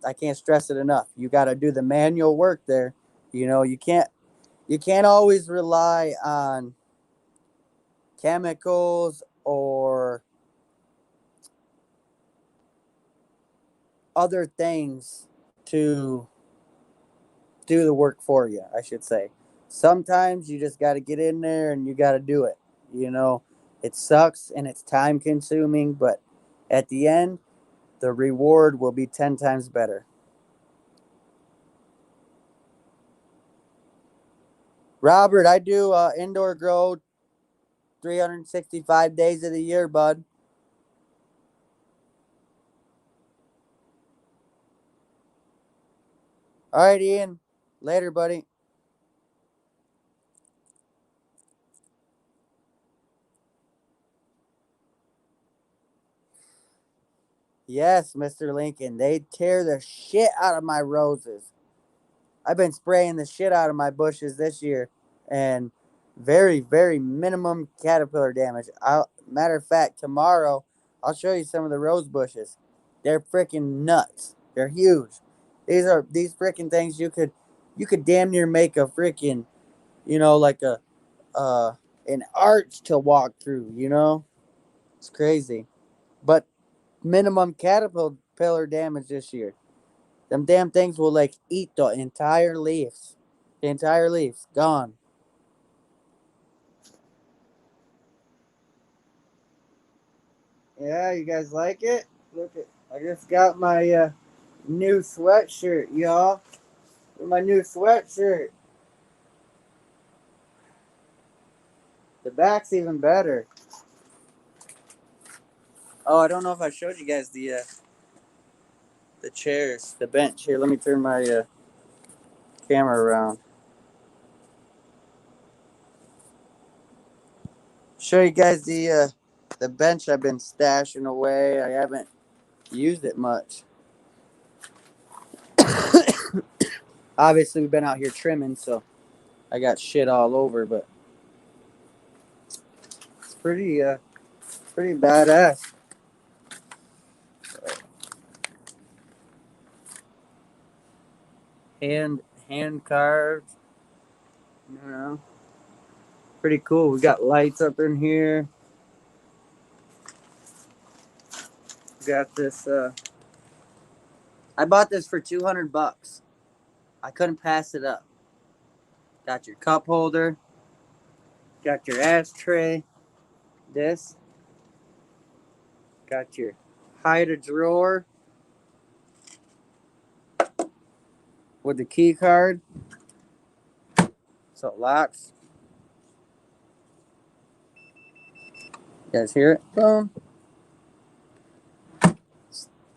Speaker 1: I can't stress it enough. You got to do the manual work there. You can't always rely on chemicals or other things to do the work for you, I should say. Sometimes you just got to get in there and you got to do it. You know, it sucks and it's time consuming, but at the end, the reward will be 10 times better. Robert, I do indoor grow 365 days of the year, bud. All right, Ian. Later, buddy. Yes, Mr. Lincoln. They tear the shit out of my roses. I've been spraying the shit out of my bushes this year, and very, very minimum caterpillar damage. Matter of fact, tomorrow I'll show you some of the rose bushes. They're freaking nuts. They're huge. These freaking things you could damn near make a freaking like a uh an arch to walk through. It's crazy, but minimum caterpillar damage this year. Them damn things will like eat the entire leaves. The entire leaves gone. Yeah, you guys like it? Look at I just got my new sweatshirt, y'all. My new sweatshirt. The back's even better. Oh, I don't know if I showed you guys the chairs, the bench. Here, let me turn my camera around. Show you guys the bench I've been stashing away. I haven't used it much. Obviously, we've been out here trimming, so I got shit all over, but it's pretty badass. Hand carved, you know. Pretty cool. We got lights up in here. We got this I bought this for $200. I couldn't pass it up. Got your cup holder, got your ashtray, this, got your hide a drawer with the key card. So it locks. You guys hear it? Boom.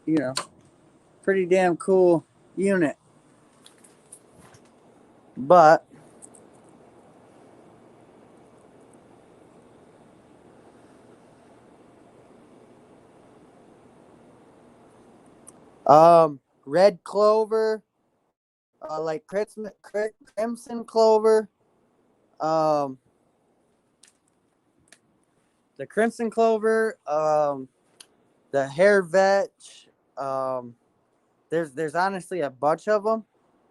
Speaker 1: You know, pretty damn cool unit. But red clover, like crimson clover. the crimson clover, the hair vetch. Um, there's honestly a bunch of them.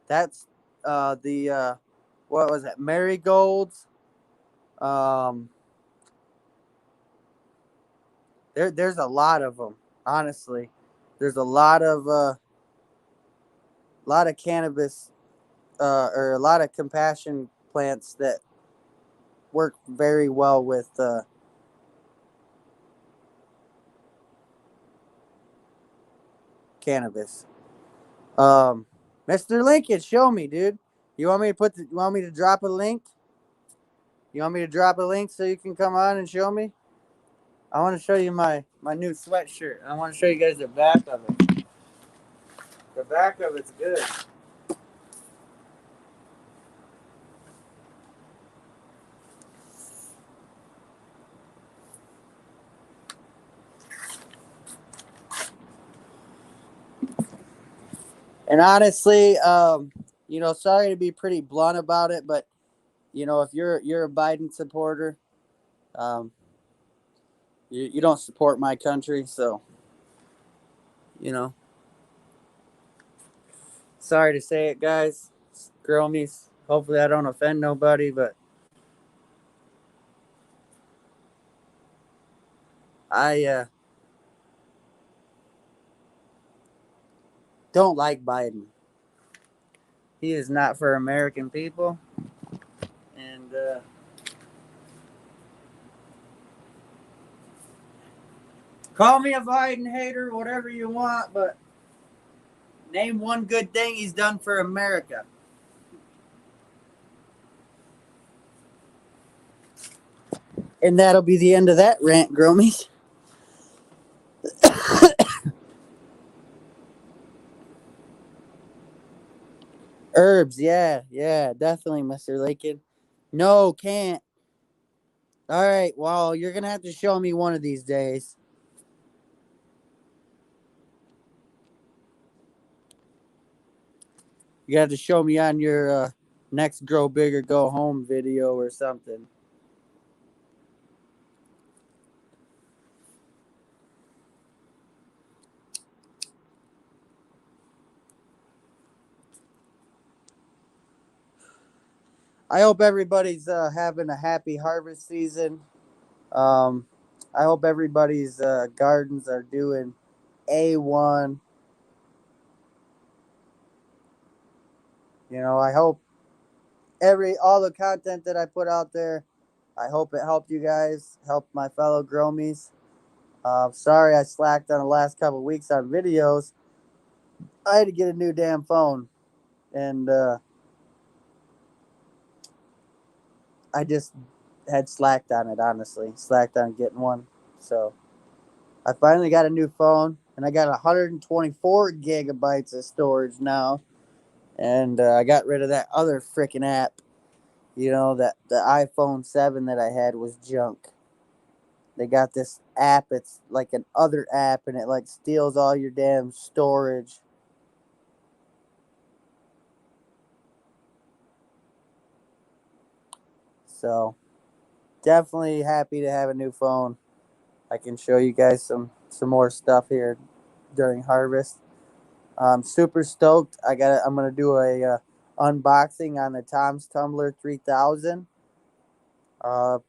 Speaker 1: That's the what was it? Marigolds. Um, there's a lot of them. Honestly, there's a lot of cannabis or a lot of compassion plants that work very well with cannabis. Um, Mr. Lincoln, show me, dude. You want me to drop a link? You want me to drop a link so you can come on and show me? I want to show you my new sweatshirt. I want to show you guys the back of it. The back of it's good. And honestly, sorry to be pretty blunt about it, but if you're a Biden supporter, um, you don't support my country, so you know. Sorry to say it, guys. Girl me. Hopefully, I don't offend nobody, but I don't like Biden. He is not for American people, and call me a Biden hater, whatever you want, but name one good thing he's done for America. And that'll be the end of that rant, Gromies. Herbs, yeah, definitely, Mr. Lincoln. No, can't. All right, well, you're gonna have to show me one of these days. You have to show me on your next Grow Bigger Go Home video or something. I hope everybody's having a happy harvest season. Um, I hope everybody's gardens are doing A1. I hope all the content that I put out there, I hope it helped you guys, helped my fellow Gromies. Sorry I slacked on the last couple weeks on videos. I had to get a new damn phone, and I just had slacked on it, honestly. Slacked on getting one. So I finally got a new phone, and I got 124 gigabytes of storage now. And I got rid of that other freaking app. That the iPhone 7 that I had was junk. They got this app, it's like an other app, and it like steals all your damn storage. So definitely happy to have a new phone. I can show you guys some more stuff here during harvest. I'm super stoked. I'm gonna do a unboxing on the Tom's Tumbler 3000.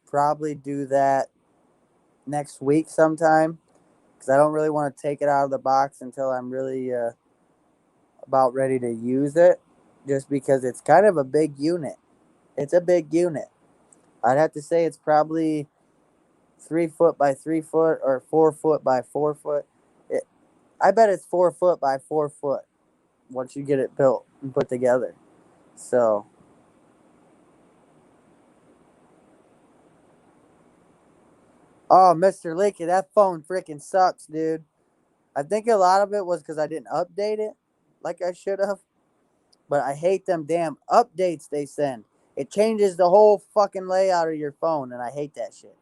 Speaker 1: Probably do that next week sometime because I don't really want to take it out of the box until I'm really about ready to use it. Just because it's kind of a big unit. It's a big unit. I'd have to say it's probably 3 foot by 3 foot or 4 foot by 4 foot. It, I bet it's 4 foot by 4 foot once you get it built and put together. So, oh, Mr. Leaky, that phone freaking sucks, dude. I think a lot of it was because I didn't update it like I should have. But I hate them damn updates they send. It changes the whole fucking layout of your phone, and I hate that shit.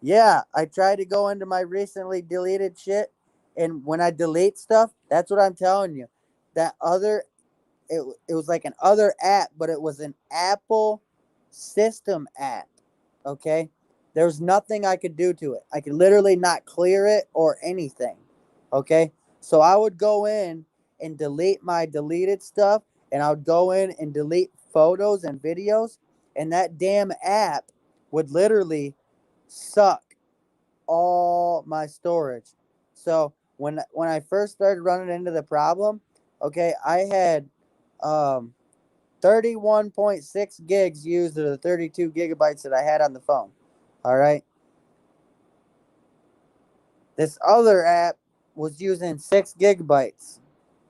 Speaker 1: Yeah, I tried to go into my recently deleted shit, and when I delete stuff, that's what I'm telling you. That other, it was like an other app, but it was an Apple.
Speaker 2: system app. Okay, there's nothing I could do to it. I could literally not clear it or anything. Okay, so I would go in and delete my deleted stuff, and I would go in and delete photos and videos, and that damn app would literally suck all my storage. So when I first started running into the problem, okay, I had um 31.6 gigs used of the 32 gigabytes that I had on the phone. All right. This other app was using 6 gigabytes.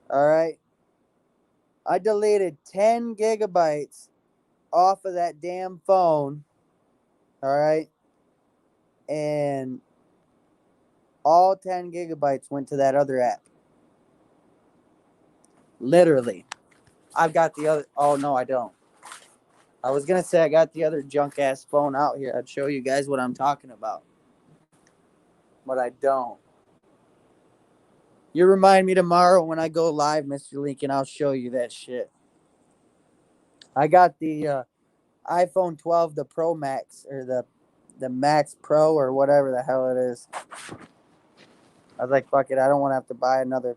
Speaker 2: All right. I deleted 10 gigabytes off of that damn phone. All right. And all 10 gigabytes went to that other app. Literally. I've got the other. Oh, no, I don't. I was going to say I got the other junk ass phone out here. I'd show you guys what I'm talking about. But I don't. You remind me tomorrow when I go live, Mr. Lincoln. I'll show you that shit. I got the iPhone 12, the Pro Max, or the Max Pro, or whatever the hell it is. I was like, fuck it. I don't want to have to buy another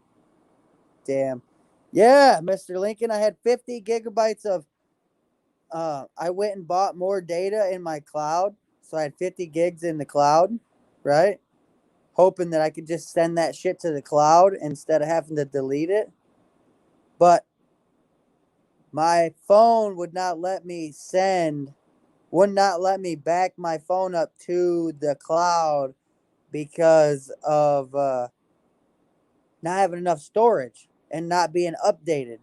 Speaker 2: damn. Yeah, Mr. Lincoln. I had 50 gigabytes of. I went and bought more data in my cloud, so I had 50 gigs in the cloud, right? Hoping that I could just send that shit to the cloud instead of having to delete it. But my phone would not let me back my phone up to the cloud because of not having enough storage and not being updated.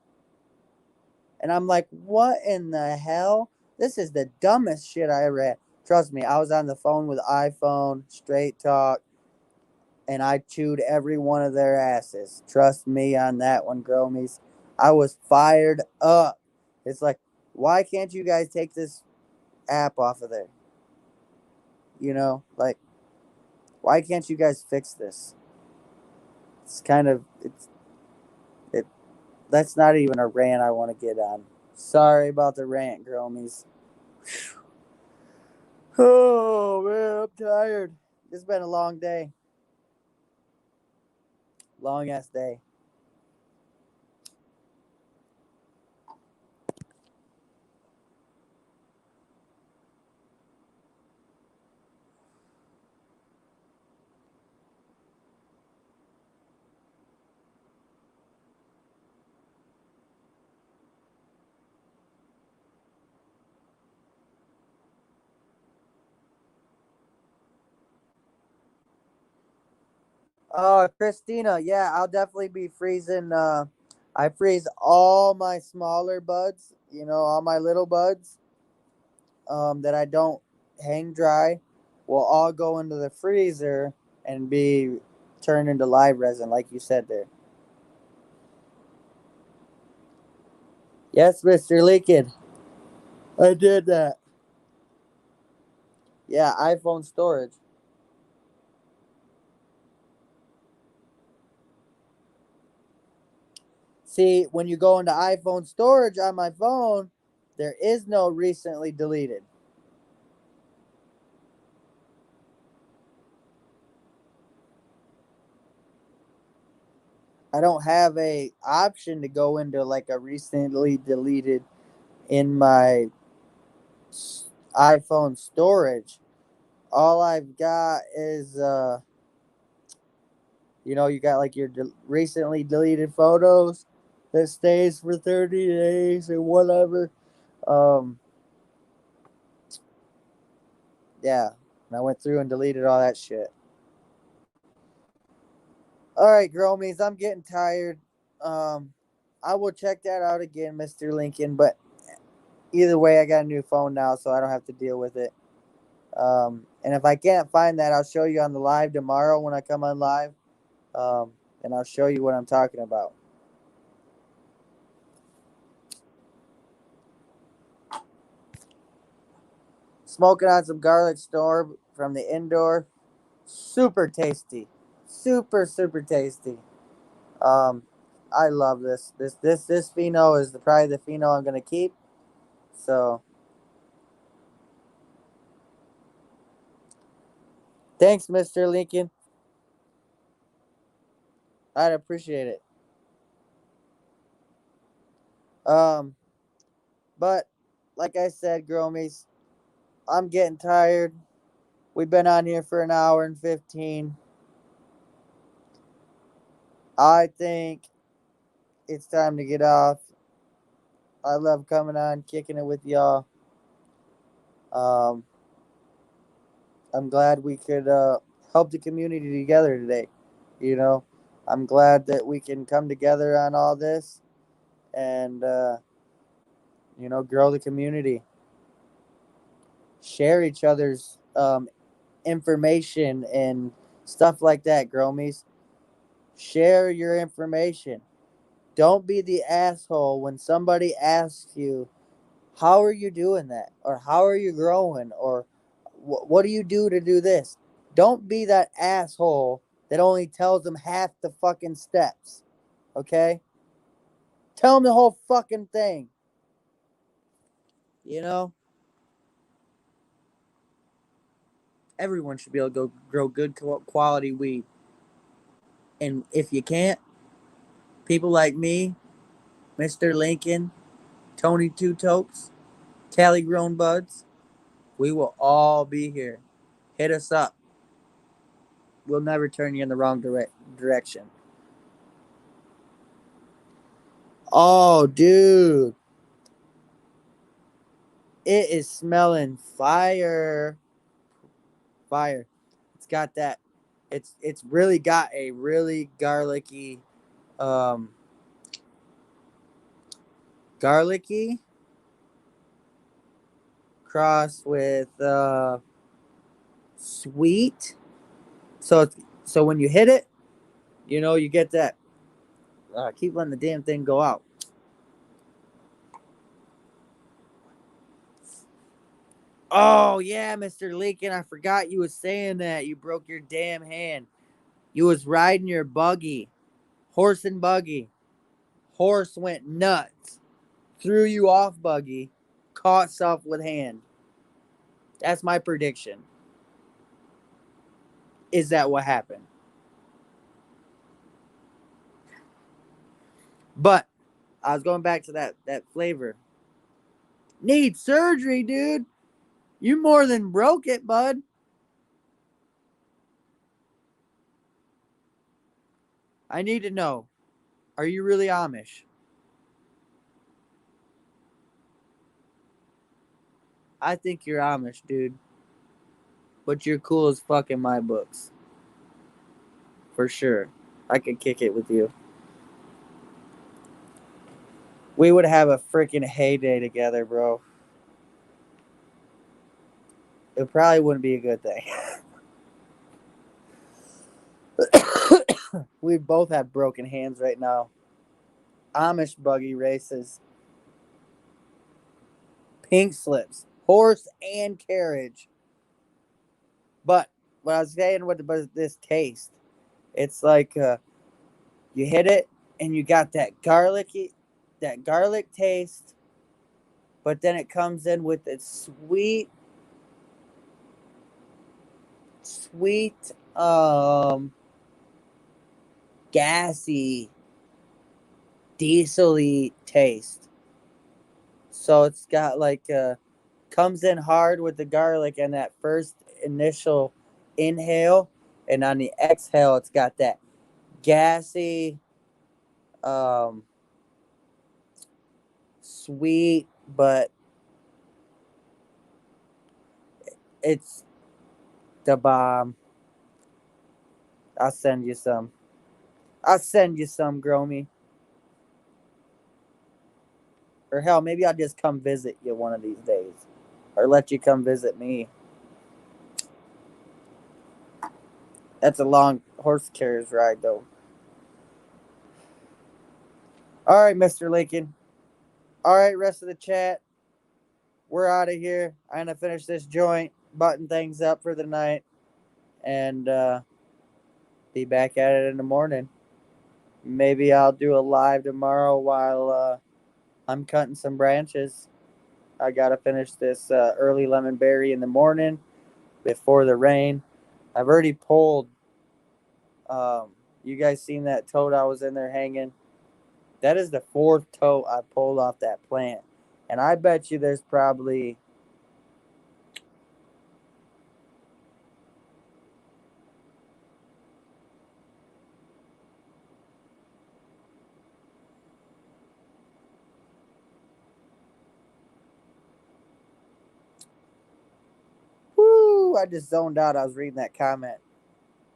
Speaker 2: And I'm like, what in the hell? This is the dumbest shit I ever had. Trust me, I was on the phone with iPhone, Straight Talk, and I chewed every one of their asses. Trust me on that one, Gromies. I was fired up. It's like, why can't you guys take this app off of there? You know, like, why can't you guys fix this? It's kind of it. That's not even a rant I want to get on. Sorry about the rant, Gromies. Oh man, I'm tired. It's been a long day, long ass day. Christina, yeah, I'll definitely be freezing. I freeze all my smaller buds, all my little buds, that I don't hang dry, will all go into the freezer and be turned into live resin, like you said there. Yes, Mr. Lincoln, I did that. Yeah, iPhone storage. See, when you go into iPhone storage on my phone, there is no recently deleted. I don't have a option to go into like a recently deleted in my iPhone storage. All I've got is you got like your recently deleted photos that stays for 30 days or whatever. Um yeah, and I went through and deleted all that shit. All right, Gromies, I'm getting tired. Um, I will check that out again, Mr. Lincoln. But either way, I got a new phone now, so I don't have to deal with it. And if I can't find that, I'll show you on the live tomorrow when I come on live. And I'll show you what I'm talking about. Smoking on some garlic storm from the indoor. Super tasty. Super, super tasty. Um, I love this. This pheno is probably the pheno I'm gonna keep. So Thanks, Mr. Lincoln. I'd appreciate it. Um, but like I said, Gromies, I'm getting tired. We've been on here for an hour and 15. I think it's time to get off. I love coming on, kicking it with y'all. Um, I'm glad we could help the community together today. You know, I'm glad that we can come together on all this and, grow the community, share each other's information and stuff like that, Gromies. Share your information. Don't be the asshole when somebody asks you, how are you doing that? Or how are you growing? Or what do you do to do this? Don't be that asshole that only tells them half the fucking steps. Okay? Tell them the whole fucking thing. You know? Everyone should be able to go grow good quality weed. And if you can't, people like me, Mr. Lincoln, Tony Two Tokes, Cali Grown Buds, we will all be here. Hit us up. We'll never turn you in the wrong direction. Oh, dude. It is smelling fire. Fire. It's got that. It's really got a really um garlicky cross with sweet. So when you hit it, you get that. Keep letting the damn thing go out. Oh yeah, Mr. Lincoln, I forgot you was saying that. You broke your damn hand. You was riding your buggy. Horse and buggy. Horse went nuts. Threw you off buggy. Caught self with hand. That's my prediction. Is that what happened? But I was going back to that flavor. Need surgery, dude. You more than broke it, bud. I need to know. Are you really Amish? I think you're Amish, dude. But you're cool as fuck in my books. For sure. I could kick it with you. We would have a freaking heyday together, bro. It probably wouldn't be a good thing. We both have broken hands right now. Amish buggy races, pink slips, horse and carriage. But what I was saying with this taste, it's like you hit it and you got that garlic taste, but then it comes in with its sweet, gassy, diesel-y taste. So it's got like comes in hard with the garlic and that first initial inhale, and on the exhale, it's got that gassy, um, sweet, but it's the bomb. I'll send you some. I'll send you some, Gromy. Or hell, maybe I'll just come visit you one of these days. Or let you come visit me. That's a long horse carriage ride, though. All right, Mr. Lincoln. All right, rest of the chat. We're out of here. I'm going to finish this joint, button things up for the night, and be back at it in the morning. Maybe I'll do a live tomorrow while I'm cutting some branches. I got to finish this early lemon berry in the morning before the rain. I've already pulled. You guys seen that toad I was in there hanging? That is the fourth toad I pulled off that plant. And I bet you there's probably I just zoned out. I was reading that comment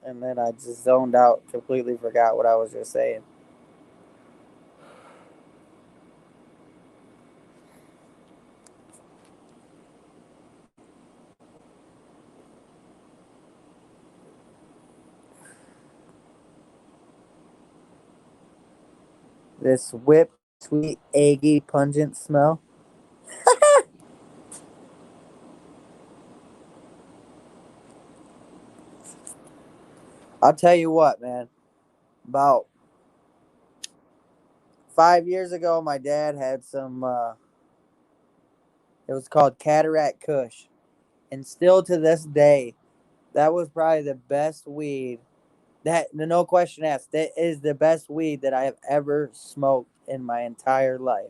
Speaker 2: and then I just zoned out, completely forgot what I was just saying. This whipped, sweet, eggy, pungent smell. I'll tell you what, man. About 5 years ago, my dad had some. It was called Cataract Kush, and still to this day, that was probably the best weed. That no question asked. That is the best weed that I have ever smoked in my entire life.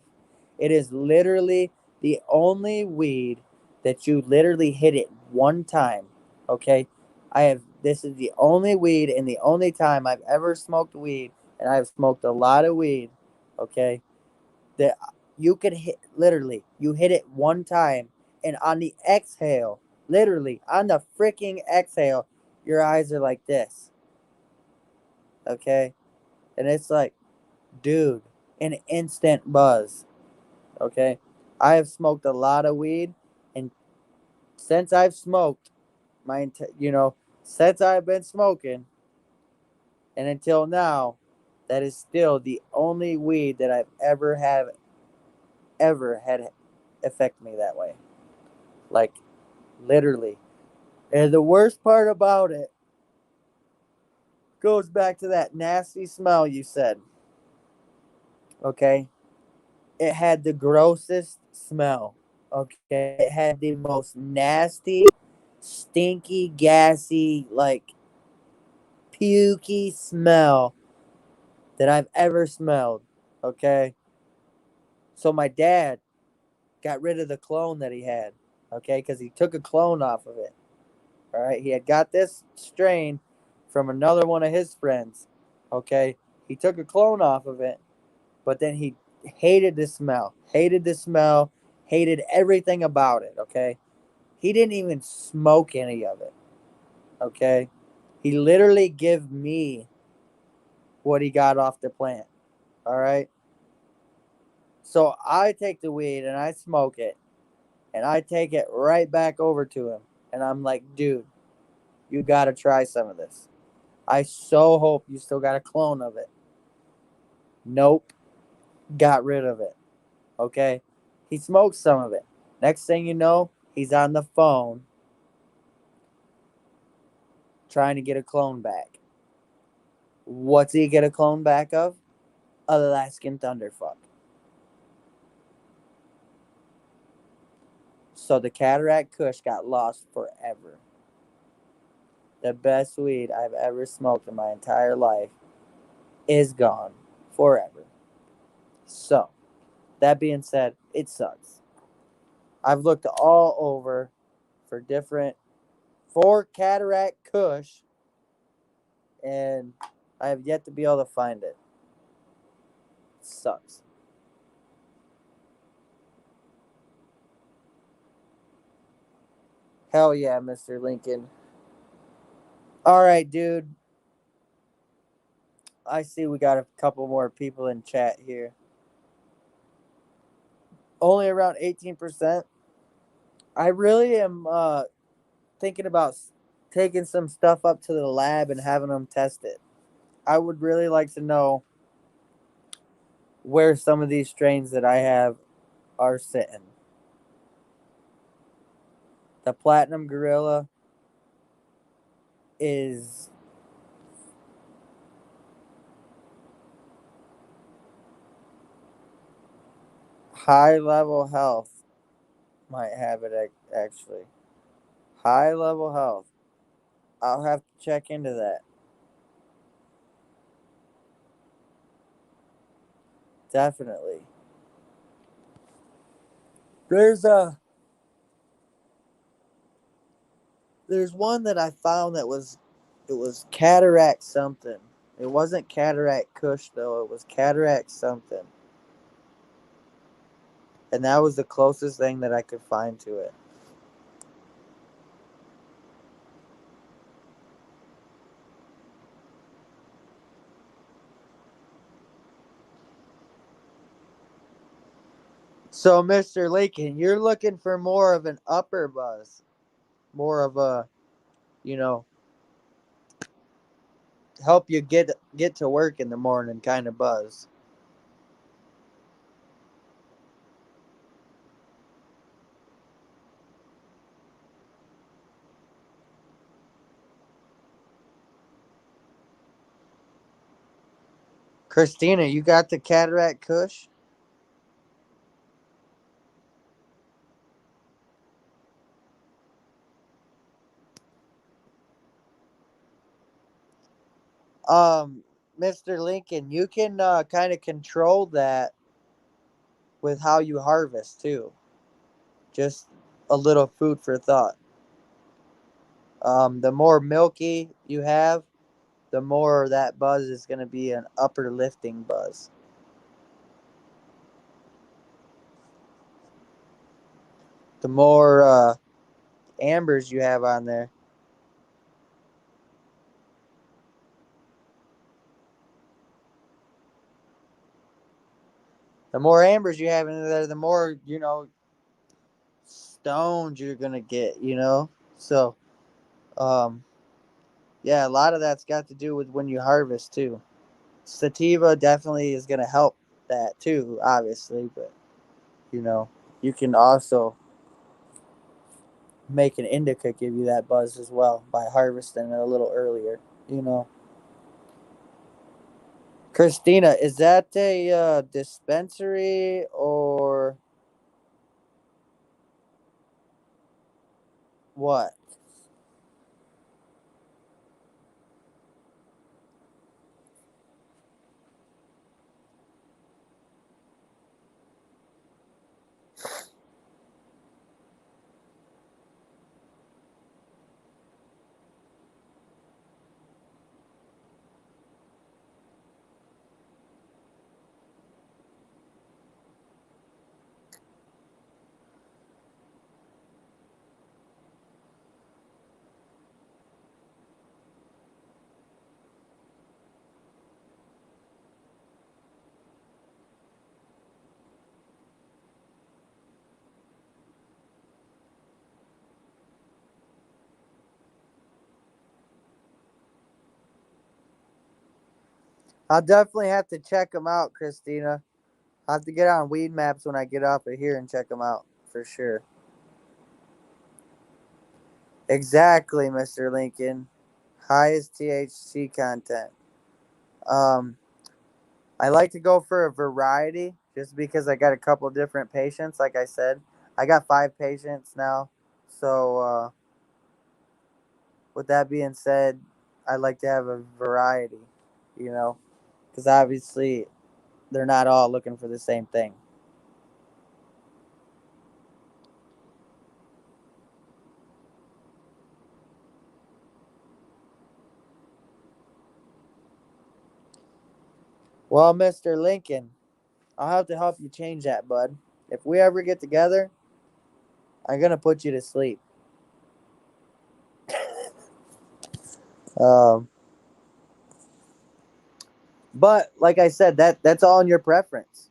Speaker 2: It is literally the only weed that you literally hit it one time. Okay, I have. This is the only weed and the only time I've ever smoked weed, and I've smoked a lot of weed. Okay, that you could hit literally. You hit it one time, and on the exhale, literally on the freaking exhale, your eyes are like this. Okay, and it's like, dude, an instant buzz. Okay, I have smoked a lot of weed, and since I've smoked since I've been smoking and until now, that is still the only weed that I've ever had affect me that way. Like, literally. And the worst part about it goes back to that nasty smell you said. Okay, it had the grossest smell. Okay, it had the most nasty, stinky, gassy, like pukey smell that I've ever smelled. Okay, so my dad got rid of the clone that he had. Okay, because he took a clone off of it. All right, he had got this strain from another one of his friends. Okay, he took a clone off of it, but then he hated the smell, hated everything about it. Okay, he didn't even smoke any of it. Okay, he literally give me what he got off the plant. All right, so I take the weed and I smoke it, and I take it right back over to him, and I'm like, dude, you gotta try some of this. I so hope you still got a clone of it. Nope, got rid of it. Okay, he smoked some of it. Next thing you know, he's on the phone trying to get a clone back. What's he get a clone back of? Alaskan Thunderfuck. So the Cataract Kush got lost forever. The best weed I've ever smoked in my entire life is gone forever. So, that being said, it sucks. I've looked all over for Cataract Kush, and I have yet to be able to find it. Sucks. Hell yeah, Mr. Lincoln. All right, dude. I see we got a couple more people in chat here. Only around 18%. I really am thinking about taking some stuff up to the lab and having them test it. I would really like to know where some of these strains that I have are sitting. The Platinum Gorilla is high level health. Might have it actually. High level health. I'll have to check into that. Definitely. There's a there's one that I found that was it was cataract something. It wasn't cataract Kush though. It was cataract something, and that was the closest thing that I could find to it. So, Mr. Lincoln, you're looking for more of an upper buzz, more of a, you know, help you get to work in the morning kind of buzz. Christina, you got the cataract Kush? Um, Mr. Lincoln, you can kind of control that with how you harvest too. Just a little food for thought. The more milky you have, the more that buzz is going to be an upper lifting buzz. The more ambers you have on there, the more ambers you have in there, the more stones you're gonna get. So um, yeah, a lot of that's got to do with when you harvest too. Sativa definitely is gonna help that too, obviously, but you know you can also make an indica give you that buzz as well by harvesting it a little earlier. You know, Christina, is that a dispensary or what? I'll definitely have to check them out, Christina. I'll have to get on Weed Maps when I get off of here and check them out for sure. Exactly, Mr. Lincoln. Highest THC content. Um, I like to go for a variety just because I got a couple different patients. Like I said, I got 5 patients now. So, with that being said, I like to have a variety, because obviously they're not all looking for the same thing. Well, Mr. Lincoln, I'll have to help you change that, bud. If we ever get together, I'm gonna put you to sleep. Um, but like I said, that's all in your preference.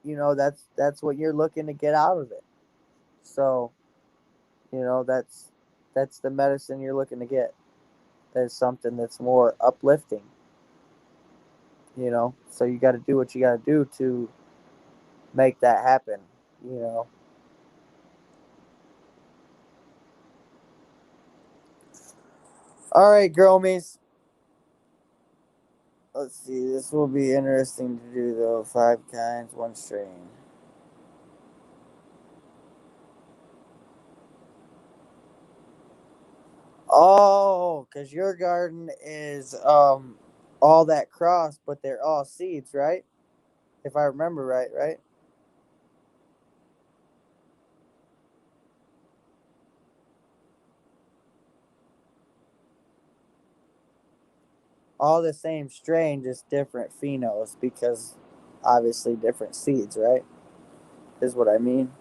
Speaker 2: That's what you're looking to get out of it. So, that's the medicine you're looking to get. There's something that's more uplifting. So you got to do what you got to do to make that happen. You know. All right, girlmies. Let's see. This will be interesting to do though. 5 kinds, one strain. Oh, because your garden is all that cross, but they're all seeds, right? If I remember right, right? All the same strain, just different phenos because obviously different seeds, right? Is what I mean.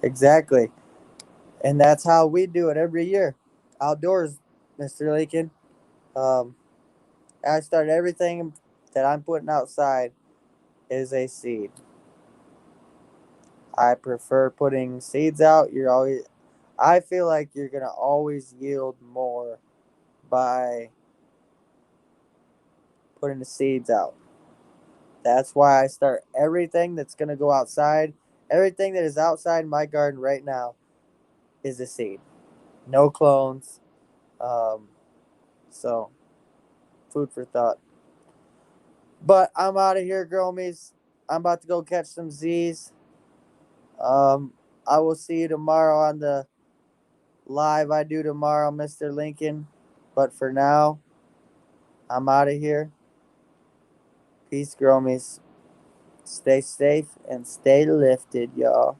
Speaker 2: Exactly. And that's how we do it every year. Outdoors, Mr. Lincoln. Um, I start everything that I'm putting outside is a seed. I prefer putting seeds out. I feel like you're gonna always yield more by putting the seeds out. That's why I start everything that's gonna go outside. Everything that is outside my garden right now is a seed. No clones. Um, so food for thought. But I'm out of here, girlmies. I'm about to go catch some Z's. Um, I will see you tomorrow on the live I do tomorrow, Mr. Lincoln. But for now, I'm out of here. Peace, girlmies. Stay safe and stay lifted, y'all.